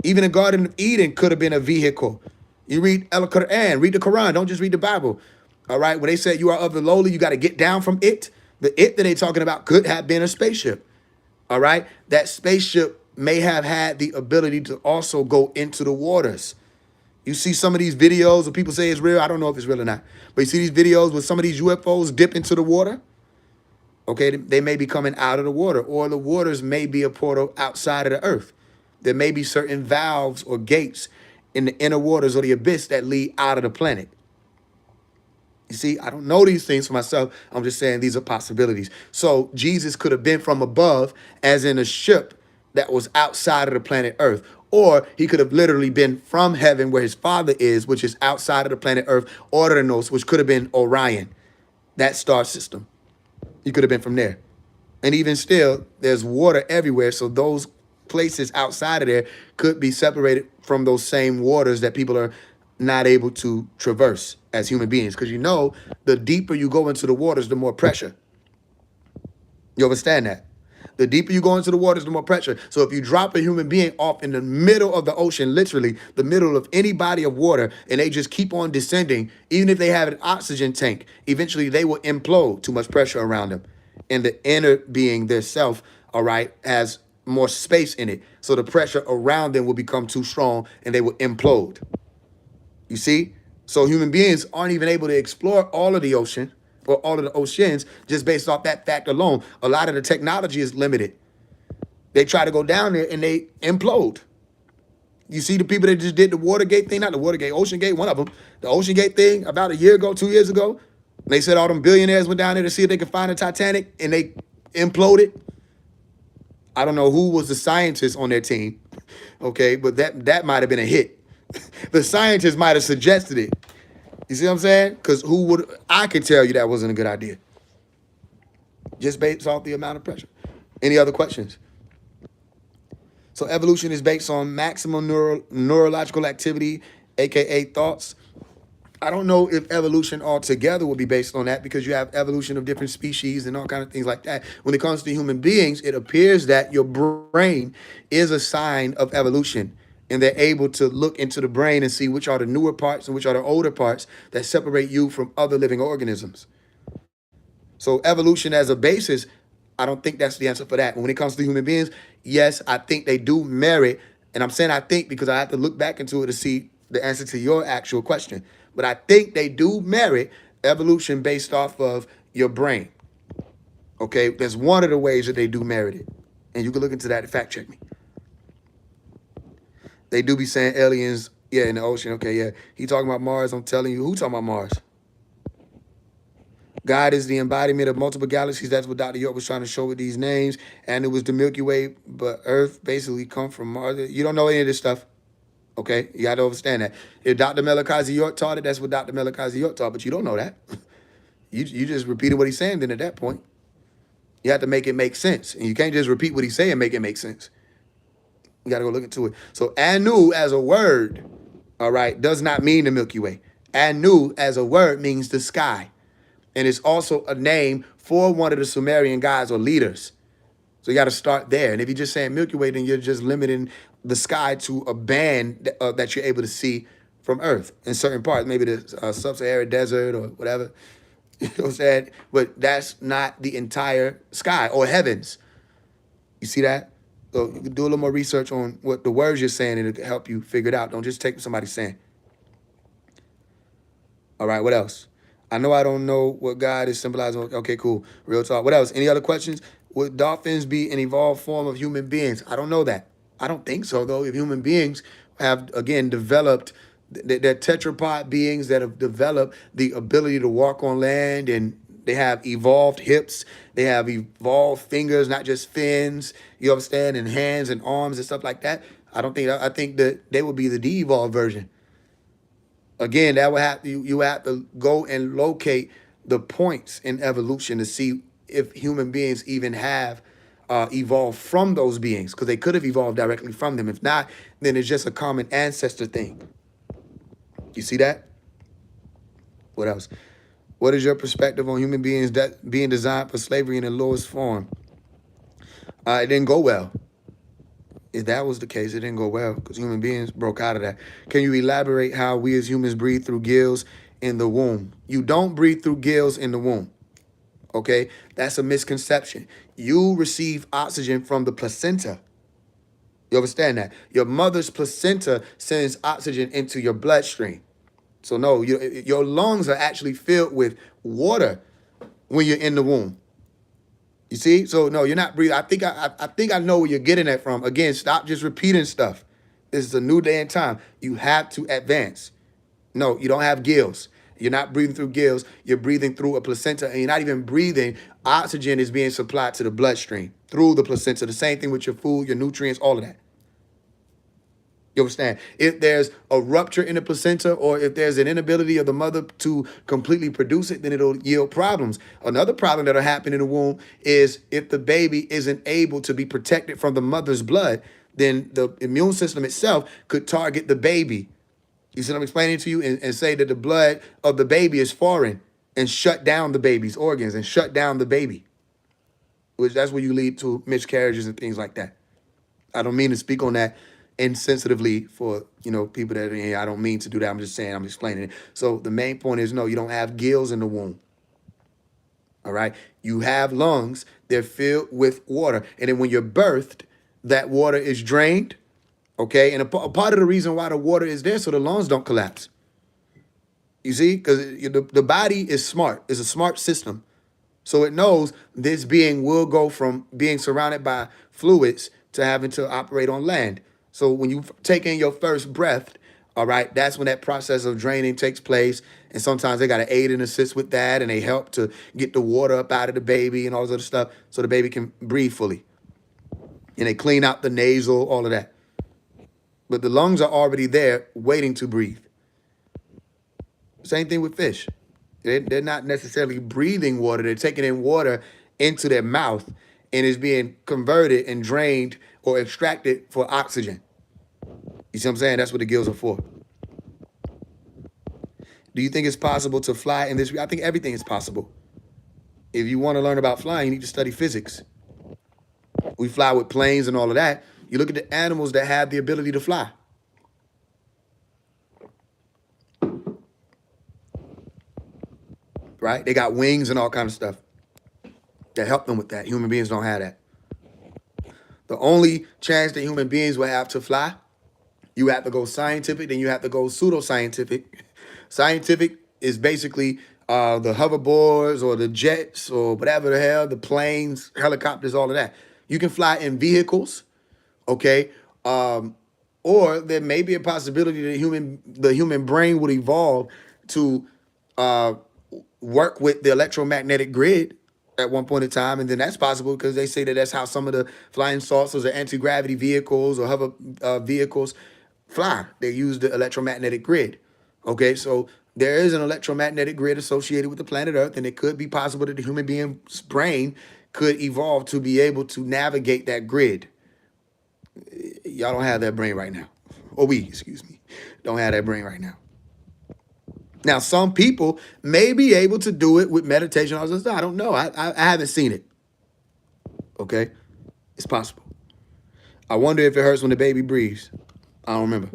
Even the Garden of Eden could have been a vehicle. You read El Quran, read the Quran, don't just read the Bible. All right, when they said you are of the lowly, you got to get down from it. The it that they're talking about could have been a spaceship. All right, that spaceship may have had the ability to also go into the waters. You see some of these videos where people say it's real. I don't know if it's real or not. But you see these videos where some of these UFOs dip into the water. Okay, they may be coming out of the water, or the waters may be a portal outside of the earth. There may be certain valves or gates in the inner waters or the abyss that lead out of the planet. You see, I don't know these things for myself. I'm just saying these are possibilities. So Jesus could have been from above, as in a ship that was outside of the planet Earth. Or he could have literally been from heaven where his father is, which is outside of the planet Earth, Uranus, which could have been Orion, that star system. He could have been from there. And even still, there's water everywhere. So those places outside of there could be separated from those same waters that people are not able to traverse as human beings. Because you know, the deeper you go into the waters, the more pressure. You understand that? The deeper you go into the waters, the more pressure. So if you drop a human being off in the middle of the ocean, literally the middle of any body of water, and they just keep on descending, even if they have an oxygen tank, eventually they will implode. Too much pressure around them. And the inner being, their self, all right, has more space in it. So the pressure around them will become too strong and they will implode. You see? So human beings aren't even able to explore all of the ocean or all of the oceans just based off that fact alone. A lot of the technology is limited. They try to go down there and they implode. You see the people that just did the Watergate thing, not the Watergate, Ocean Gate, one of them. The Ocean Gate thing about a year ago, 2 years ago. They said all them billionaires went down there to see if they could find the Titanic and they imploded. I don't know who was the scientist on their team, okay, but that might have been a hit. The scientists might have suggested it. You see what I'm saying? Because I could tell you that wasn't a good idea. Just based off the amount of pressure. Any other questions? So evolution is based on maximum neurological activity, aka thoughts. I don't know if evolution altogether will be based on that, because you have evolution of different species and all kinds of things like that. When it comes to human beings, it appears that your brain is a sign of evolution. And they're able to look into the brain and see which are the newer parts and which are the older parts that separate you from other living organisms. So evolution as a basis I don't think that's the answer for that. When it comes to human beings, yes, I think they do merit, and I'm saying I think because I have to look back into it to see the answer to your actual question. But I think they do merit evolution based off of your brain. Okay, that's one of the ways that they do merit it. And you can look into that and fact check me. They do be saying aliens, yeah, in the ocean. Okay, yeah. He talking about Mars. I'm telling you, who talking about Mars? God is the embodiment of multiple galaxies. That's what Dr. York was trying to show with these names. And it was the Milky Way, but Earth basically come from Mars. You don't know any of this stuff. Okay? You got to understand that. If Dr. Melikazi York taught it, that's what Dr. Melikazi York taught, but you don't know that. You just repeated what he's saying then at that point. You have to make it make sense. And you can't just repeat what he's saying and make it make sense. You got to go look into it. So Anu as a word, all right, does not mean the Milky Way. Anu as a word means the sky. And it's also a name for one of the Sumerian gods or leaders. So you got to start there. And if you're just saying Milky Way, then you're just limiting the sky to a band that you're able to see from Earth in certain parts, maybe the sub-Saharan desert or whatever. You know what I'm saying? But that's not the entire sky or heavens. You see that? So you can do a little more research on what the words you're saying and it'll help you figure it out. Don't just take what somebody's saying. All right, what else? I know I don't know what God is symbolizing. Okay, cool. Real talk. What else? Any other questions? Would dolphins be an evolved form of human beings? I don't know that. I don't think so, though. If human beings have, again, developed, they're tetrapod beings that have developed the ability to walk on land, and they have evolved hips. They have evolved fingers, not just fins, you understand, and hands and arms and stuff like that. I think that they would be the de-evolved version. Again, that would have you have to go and locate the points in evolution to see if human beings even have evolved from those beings, because they could have evolved directly from them. If not, then it's just a common ancestor thing. You see that? What else? What is your perspective on human beings that being designed for slavery in the lowest form? It didn't go well. If that was the case, it didn't go well because human beings broke out of that. Can you elaborate how we as humans breathe through gills in the womb? You don't breathe through gills in the womb. Okay? That's a misconception. You receive oxygen from the placenta. You understand that? Your mother's placenta sends oxygen into your bloodstream. So no, your lungs are actually filled with water when you're in the womb. You see? So no, you're not breathing. I think I know where you're getting that from. Again, stop just repeating stuff. This is a new day and time. You have to advance. No, you don't have gills. You're not breathing through gills. You're breathing through a placenta, and you're not even breathing. Oxygen is being supplied to the bloodstream through the placenta. The same thing with your food, your nutrients, all of that. You understand? If there's a rupture in the placenta or if there's an inability of the mother to completely produce it, then it'll yield problems. Another problem that'll happen in the womb is if the baby isn't able to be protected from the mother's blood, then the immune system itself could target the baby. You see what I'm explaining to you? And say that the blood of the baby is foreign and shut down the baby's organs and shut down the baby, which that's where you lead to miscarriages and things like that. I don't mean to speak on that insensitively for, people that I don't mean to do that. I'm just saying, I'm explaining it. So the main point is, no, you don't have gills in the womb. All right. You have lungs. They're filled with water. And then when you're birthed, that water is drained. Okay. And a part of the reason why the water is there so the lungs don't collapse. You see, because the body is smart. It's a smart system. So it knows this being will go from being surrounded by fluids to having to operate on land. So when you take in your first breath, all right, that's when that process of draining takes place. And sometimes they got to aid and assist with that, and they help to get the water up out of the baby and all this other stuff so the baby can breathe fully. And they clean out the nasal, all of that. But the lungs are already there waiting to breathe. Same thing with fish. They're not necessarily breathing water. They're taking in water into their mouth and is being converted and drained or extracted for oxygen. You see what I'm saying? That's what the gills are for. Do you think it's possible to fly in this? I think everything is possible. If you want to learn about flying, you need to study physics. We fly with planes and all of that. You look at the animals that have the ability to fly. Right? They got wings and all kinds of stuff. that help them with that. Human beings don't have that. The only chance that human beings will have to fly, you have to go scientific, then you have to go pseudoscientific. Scientific is basically the hoverboards or the jets or whatever the hell, the planes, helicopters, all of that. You can fly in vehicles, okay? Or there may be a possibility that the human brain would evolve to uh, work with the electromagnetic grid at one point in time, and then that's possible because they say that that's how some of the flying saucers or anti-gravity vehicles or hover vehicles fly. They use the electromagnetic grid. Okay, so there is an electromagnetic grid associated with the planet Earth, and it could be possible that the human being's brain could evolve to be able to navigate that grid. Y'all don't have that brain right now. Or excuse me, don't have that brain right now. Now, some people may be able to do it with meditation. I don't know. I haven't seen it. Okay? It's possible. I wonder if it hurts when the baby breathes. I don't remember.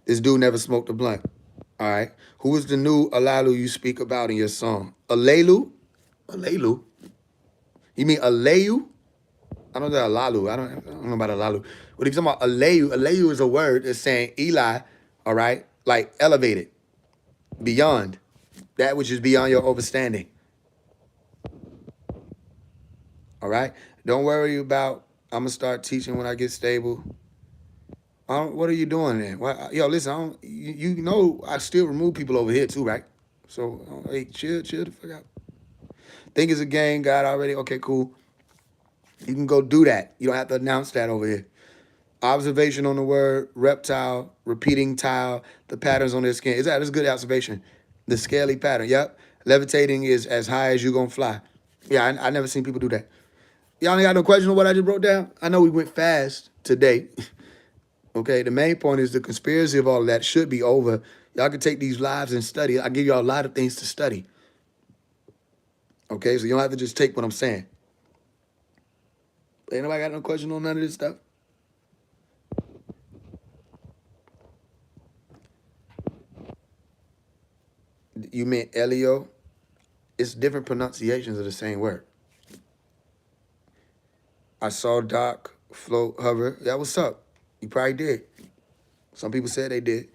This dude never smoked a blunt. All right? Who is the new Alalu you speak about in your song? Alelu? Alelu? You mean Aleyu? I don't know Alalu. I don't know about Alalu. What are you talking about? Aleyu. Aleyu is a word that's saying Eli, all right? Like elevated. Beyond. That which is beyond your understanding. All right? Don't worry about, I'm going to start teaching when I get stable. What are you doing then? Well, yo, listen, you know I still remove people over here too, right? So, hey, chill the fuck out. Think it's a game, God already? Okay, cool. You can go do that. You don't have to announce that over here. Observation on the word reptile, repeating tile, the patterns on their skin. That's a good observation. The scaly pattern, yep. Levitating is as high as you're going to fly. Yeah, I never seen people do that. Y'all ain't got no question on what I just wrote down? I know we went fast today. Okay, the main point is the conspiracy of all of that should be over. Y'all can take these lives and study. I give y'all a lot of things to study. Okay, so you don't have to just take what I'm saying. Ain't nobody got no question on none of this stuff? You meant Elio? It's different pronunciations of the same word. I saw Doc float, hover. That what's up. You probably did. Some people said they did.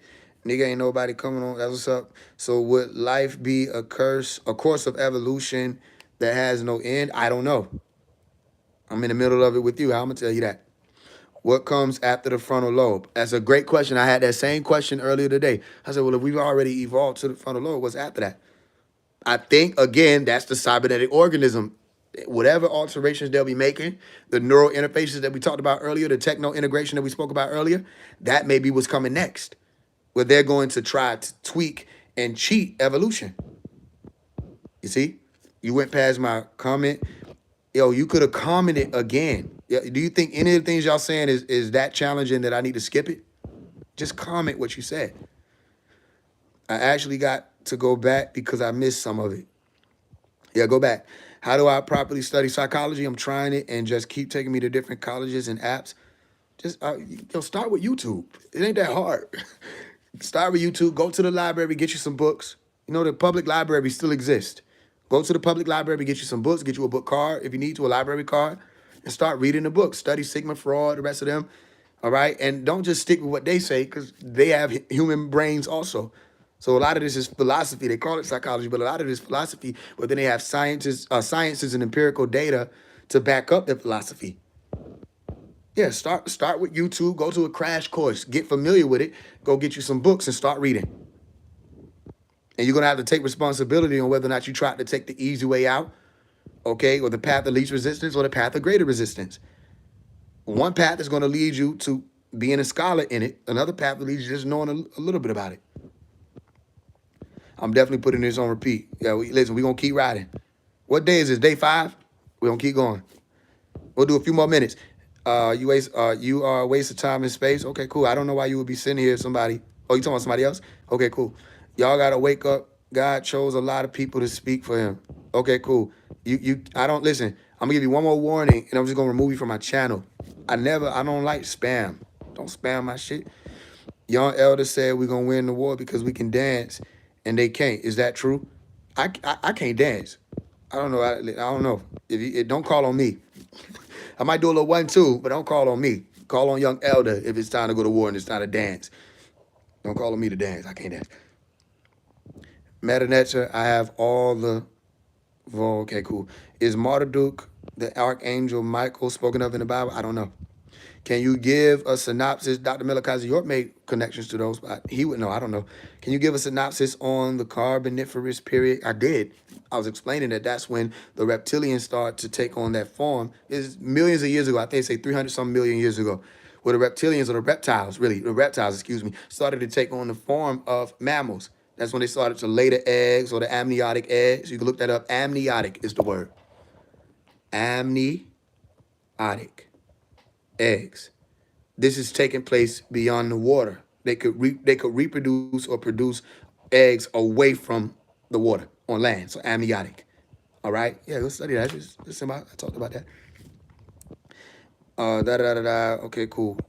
Nigga ain't nobody coming on. That's what's up. So would life be a course of evolution that has no end? I don't know. I'm in the middle of it with you. I'm going to tell you that. What comes after the frontal lobe? That's a great question. I had that same question earlier today. I said, well, if we've already evolved to the frontal lobe, what's after that? I think, again, that's the cybernetic organism. Whatever alterations they'll be making, the neural interfaces that we talked about earlier, the techno integration that we spoke about earlier, that may be what's coming next, where they're going to try to tweak and cheat evolution. You see? You went past my comment. Yo, you could have commented again. Do you think any of the things y'all saying is that challenging that I need to skip it? Just comment what you said. I actually got to go back because I missed some of it. Yeah, go back. How do I properly study psychology? I'm trying it and just keep taking me to different colleges and apps. Just start with YouTube. It ain't that hard. Start with YouTube. Go to the library, get you some books. You know, the public library still exists. Go to the public library, get you some books, get you a book card if you need to, a library card, and start reading the books. Study Sigmund Freud, the rest of them. All right? And don't just stick with what they say because they have human brains also. So a lot of this is philosophy. They call it psychology, but a lot of it is philosophy. But then they have sciences and empirical data to back up their philosophy. Yeah, start with YouTube. Go to a crash course. Get familiar with it. Go get you some books and start reading. And you're going to have to take responsibility on whether or not you try to take the easy way out, okay, or the path of least resistance or the path of greater resistance. One path is going to lead you to being a scholar in it. Another path will lead you just knowing a little bit about it. I'm definitely putting this on repeat. Yeah, listen, we're going to keep riding. What day is this? Day 5? We're going to keep going. We'll do a few more minutes. You are a waste of time and space. Okay, cool. I don't know why you would be sitting here somebody. Oh, you talking about somebody else? Okay, cool. Y'all got to wake up. God chose a lot of people to speak for him. Okay, cool. I don't listen. I'm gonna give you one more warning and I'm just gonna remove you from my channel. I don't like spam. Don't spam my shit. Young elder said we're gonna win the war because we can dance and they can't. Is that true? I can't dance. I don't know. I don't know. If you, don't call on me. I might do a little 1-2, but don't call on me. Call on young elder if it's time to go to war and it's time to dance. Don't call on me to dance. I can't dance. Meta nature, I have all the. Oh, okay, cool. Is Marduk the archangel Michael spoken of in the Bible? I don't know. Can you give a synopsis? Dr. Malachi York made connections to those, but he would know. I don't know. Can you give a synopsis on the Carboniferous period? I did. I was explaining that that's when the reptilians start to take on that form. It's millions of years ago. I think they say 300 some million years ago, where the reptilians or the reptiles, really, the reptiles, excuse me, started to take on the form of mammals. That's when they started to lay the eggs or the amniotic eggs. You can look that up. Amniotic is the word. Amniotic eggs. This is taking place beyond the water. They could reproduce or produce eggs away from the water on land. So amniotic. All right. Yeah, let's study that. I talked about that. Da da da da. Okay, cool.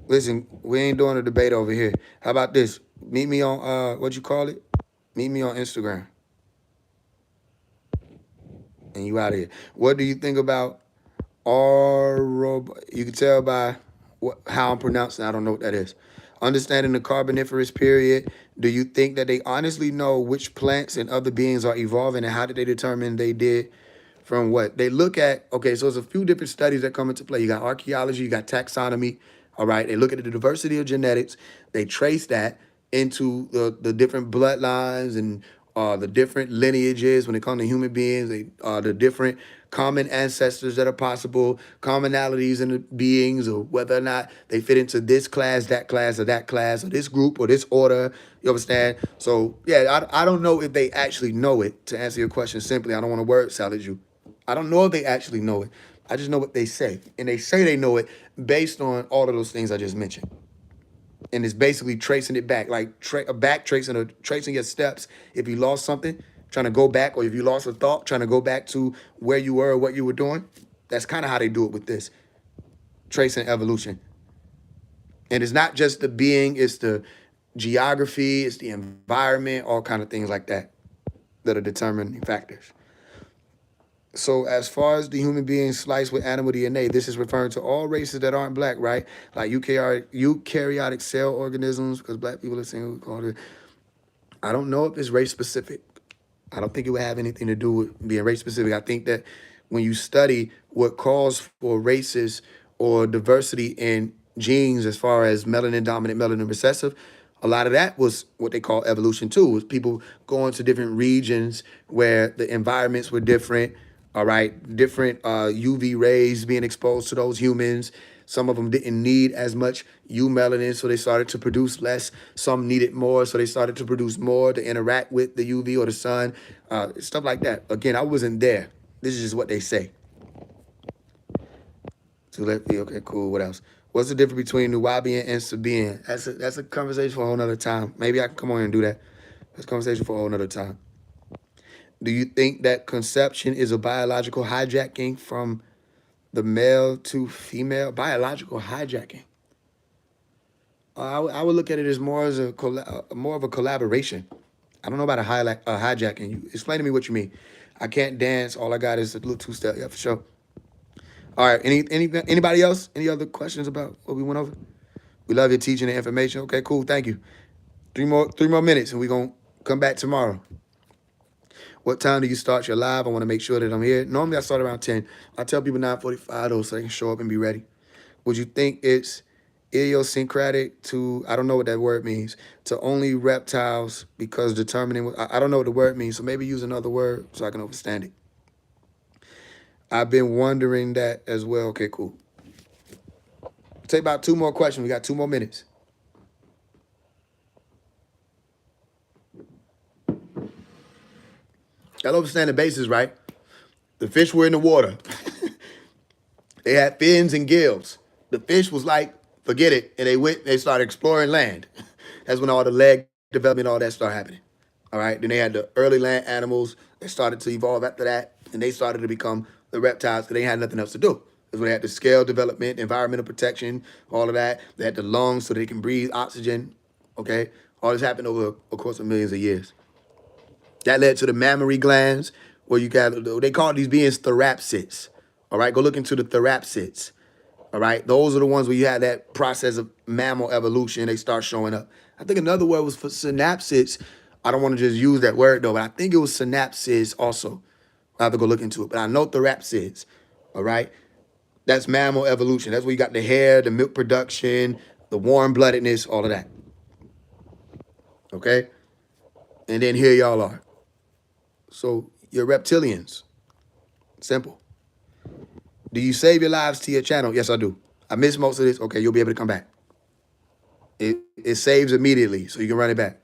Listen, we ain't doing a debate over here. How about this? Meet me on what you call it? Meet me on Instagram. And you out of here. What do you think about you can tell by how I'm pronouncing. I don't know what that is. Understanding the Carboniferous period. Do you think that they honestly know which plants and other beings are evolving, and how did they determine they did from what? They look at, okay, so there's a few different studies that come into play. You got archaeology, you got taxonomy, all right? They look at the diversity of genetics. They trace that into the different bloodlines and the different lineages when it comes to human beings, the different common ancestors that are possible, commonalities in the beings, or whether or not they fit into this class, that class, or that class, or this group, or this order. You understand? So, yeah, I don't know if they actually know it. To answer your question simply, I don't want to word salad you. I don't know if they actually know it. I just know what they say. And they say they know it based on all of those things I just mentioned. And it's basically tracing it back, like tracing your steps. If you lost something, trying to go back, or if you lost a thought, trying to go back to where you were or what you were doing. That's kind of how they do it with this, tracing evolution. And it's not just the being, it's the geography, it's the environment, all kind of things like that are determining factors. So as far as the human being sliced with animal DNA, this is referring to all races that aren't black, right? Like eukaryotic cell organisms, because black people are saying we call it. I don't know if it's race specific. I don't think it would have anything to do with being race specific. I think that when you study what calls for races or diversity in genes as far as melanin dominant, melanin recessive, a lot of that was what they call evolution too, was people going to different regions where the environments were different, all right, different UV rays being exposed to those humans. Some of them didn't need as much melanin, so they started to produce less. Some needed more, so they started to produce more to interact with the UV or the sun, stuff like that. Again, I wasn't there. This is just what they say. So let's be okay, cool. What else? What's the difference between Nubian and Sabian? That's a conversation for a whole nother time. Maybe I can come on and do that. That's a conversation for a whole nother time. Do you think that conception is a biological hijacking from the male to female? Biological hijacking. I would look at it as more of a collaboration. I don't know about a hijacking. You explain to me what you mean. I can't dance. All I got is a little two-step. Yeah, for sure. All right. Anybody else? Any other questions about what we went over? We love your teaching and information. Okay, cool. Thank you. Three more minutes, and we're gonna come back tomorrow. What time do you start your live? I want to make sure that I'm here. Normally, I start around 10. I tell people 9:45 though, so they can show up and be ready. Would you think it's idiosyncratic to, I don't know what that word means, to only reptiles because determining, I don't know what the word means, so maybe use another word so I can understand it. I've been wondering that as well. Okay, cool. Take about 2 more questions. We got 2 more minutes. Y'all understand the basis, right? The fish were in the water. They had fins and gills. The fish was like, forget it. And they started exploring land. That's when all the leg development, all that started happening. All right. Then they had the early land animals that started to evolve after that. And they started to become the reptiles because they had nothing else to do. That's when they had the scale development, environmental protection, all of that. They had the lungs so they can breathe oxygen. Okay. All this happened over a course of millions of years. That led to the mammary glands, Well, you got, they call these beings therapsids. All right, go look into the therapsids. All right, those are the ones where you had that process of mammal evolution. They start showing up. I think another word was for synapsids. I don't want to just use that word though, but I think it was synapsids also. I have to go look into it, but I know therapsids. All right, that's mammal evolution. That's where you got the hair, the milk production, the warm-bloodedness, all of that. Okay, and then here y'all are. So you're reptilians. Simple. Do you save your lives to your channel? Yes, I do. I missed most of this. Okay, you'll be able to come back. It saves immediately, so you can run it back.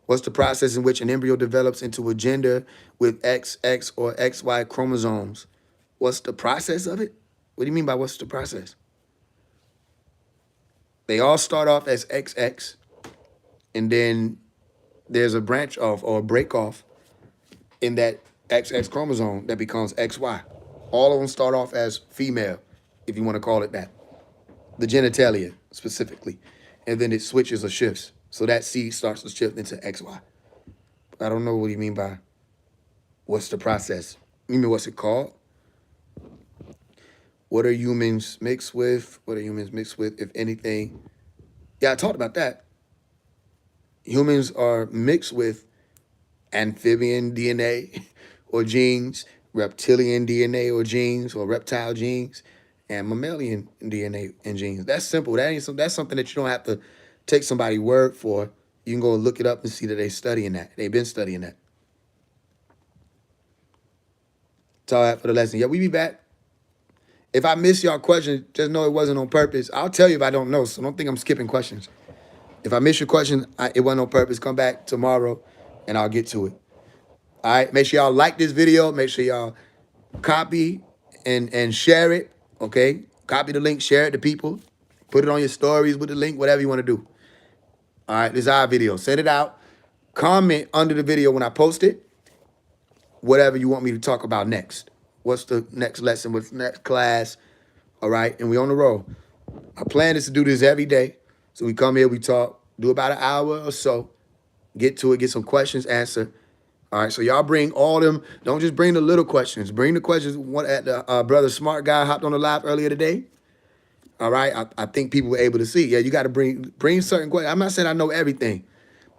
What's the process in which an embryo develops into a gender with XX or XY chromosomes? What's the process of it? What do you mean by what's the process? They all start off as XX, and then there's a branch off or a break off in that XX chromosome that becomes XY. All of them start off as female, if you want to call it that. The genitalia, specifically. And then it switches or shifts. So that seed starts to shift into XY. I don't know what you mean by what's the process. You mean what's it called? What are humans mixed with? What are humans mixed with, if anything? Yeah, I talked about that. Humans are mixed with amphibian DNA or genes, reptilian DNA or genes, or reptile genes, and mammalian DNA and genes. That's simple. That's something that you don't have to take somebody's word for. You can go look it up and see that they're studying that. They've been studying that. That's all I have for the lesson. Yeah, we be back. If I miss y'all questions, just know it wasn't on purpose. I'll tell you if I don't know, so don't think I'm skipping questions. If I miss your question, it wasn't on purpose. Come back tomorrow, and I'll get to it. All right, make sure y'all like this video. Make sure y'all copy and share it, okay? Copy the link, share it to people. Put it on your stories with the link, whatever you want to do. All right, this is our video. Send it out. Comment under the video when I post it, whatever you want me to talk about next. What's the next lesson? What's the next class? All right, and we on the roll. Our plan is to do this every day. So we come here, we talk, do about an hour or so, get to it, get some questions answered. All right, so y'all bring all them. Don't just bring the little questions. Bring the questions. One at the brother Smart Guy hopped on the live earlier today. All right, I think people were able to see. Yeah, you got to bring certain questions. I'm not saying I know everything,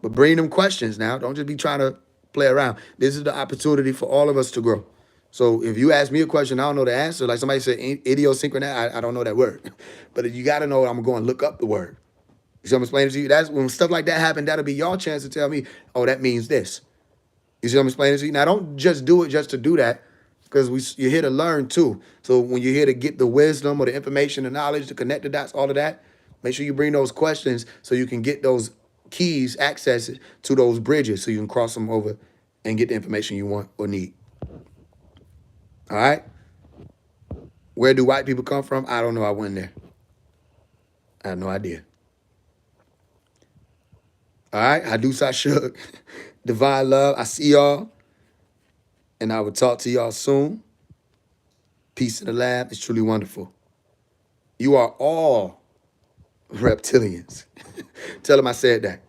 but bring them questions now. Don't just be trying to play around. This is the opportunity for all of us to grow. So if you ask me a question, I don't know the answer. Like somebody said, idiosyncratic, I don't know that word. But you got to know I'm going to look up the word. You see what I'm explaining to you? That's when stuff like that happen, that'll be your chance to tell me, oh, that means this. You see what I'm explaining to you? Now, don't just do it just to do that, because you're here to learn too. So when you're here to get the wisdom or the information, the knowledge, to connect the dots, all of that, make sure you bring those questions so you can get those keys, access to those bridges so you can cross them over and get the information you want or need. All right? Where do white people come from? I don't know. I went there. I have no idea. All right? Hadousa Shug. Divine love. I see y'all. And I will talk to y'all soon. Peace in the lab. It's truly wonderful. You are all reptilians. Tell them I said that.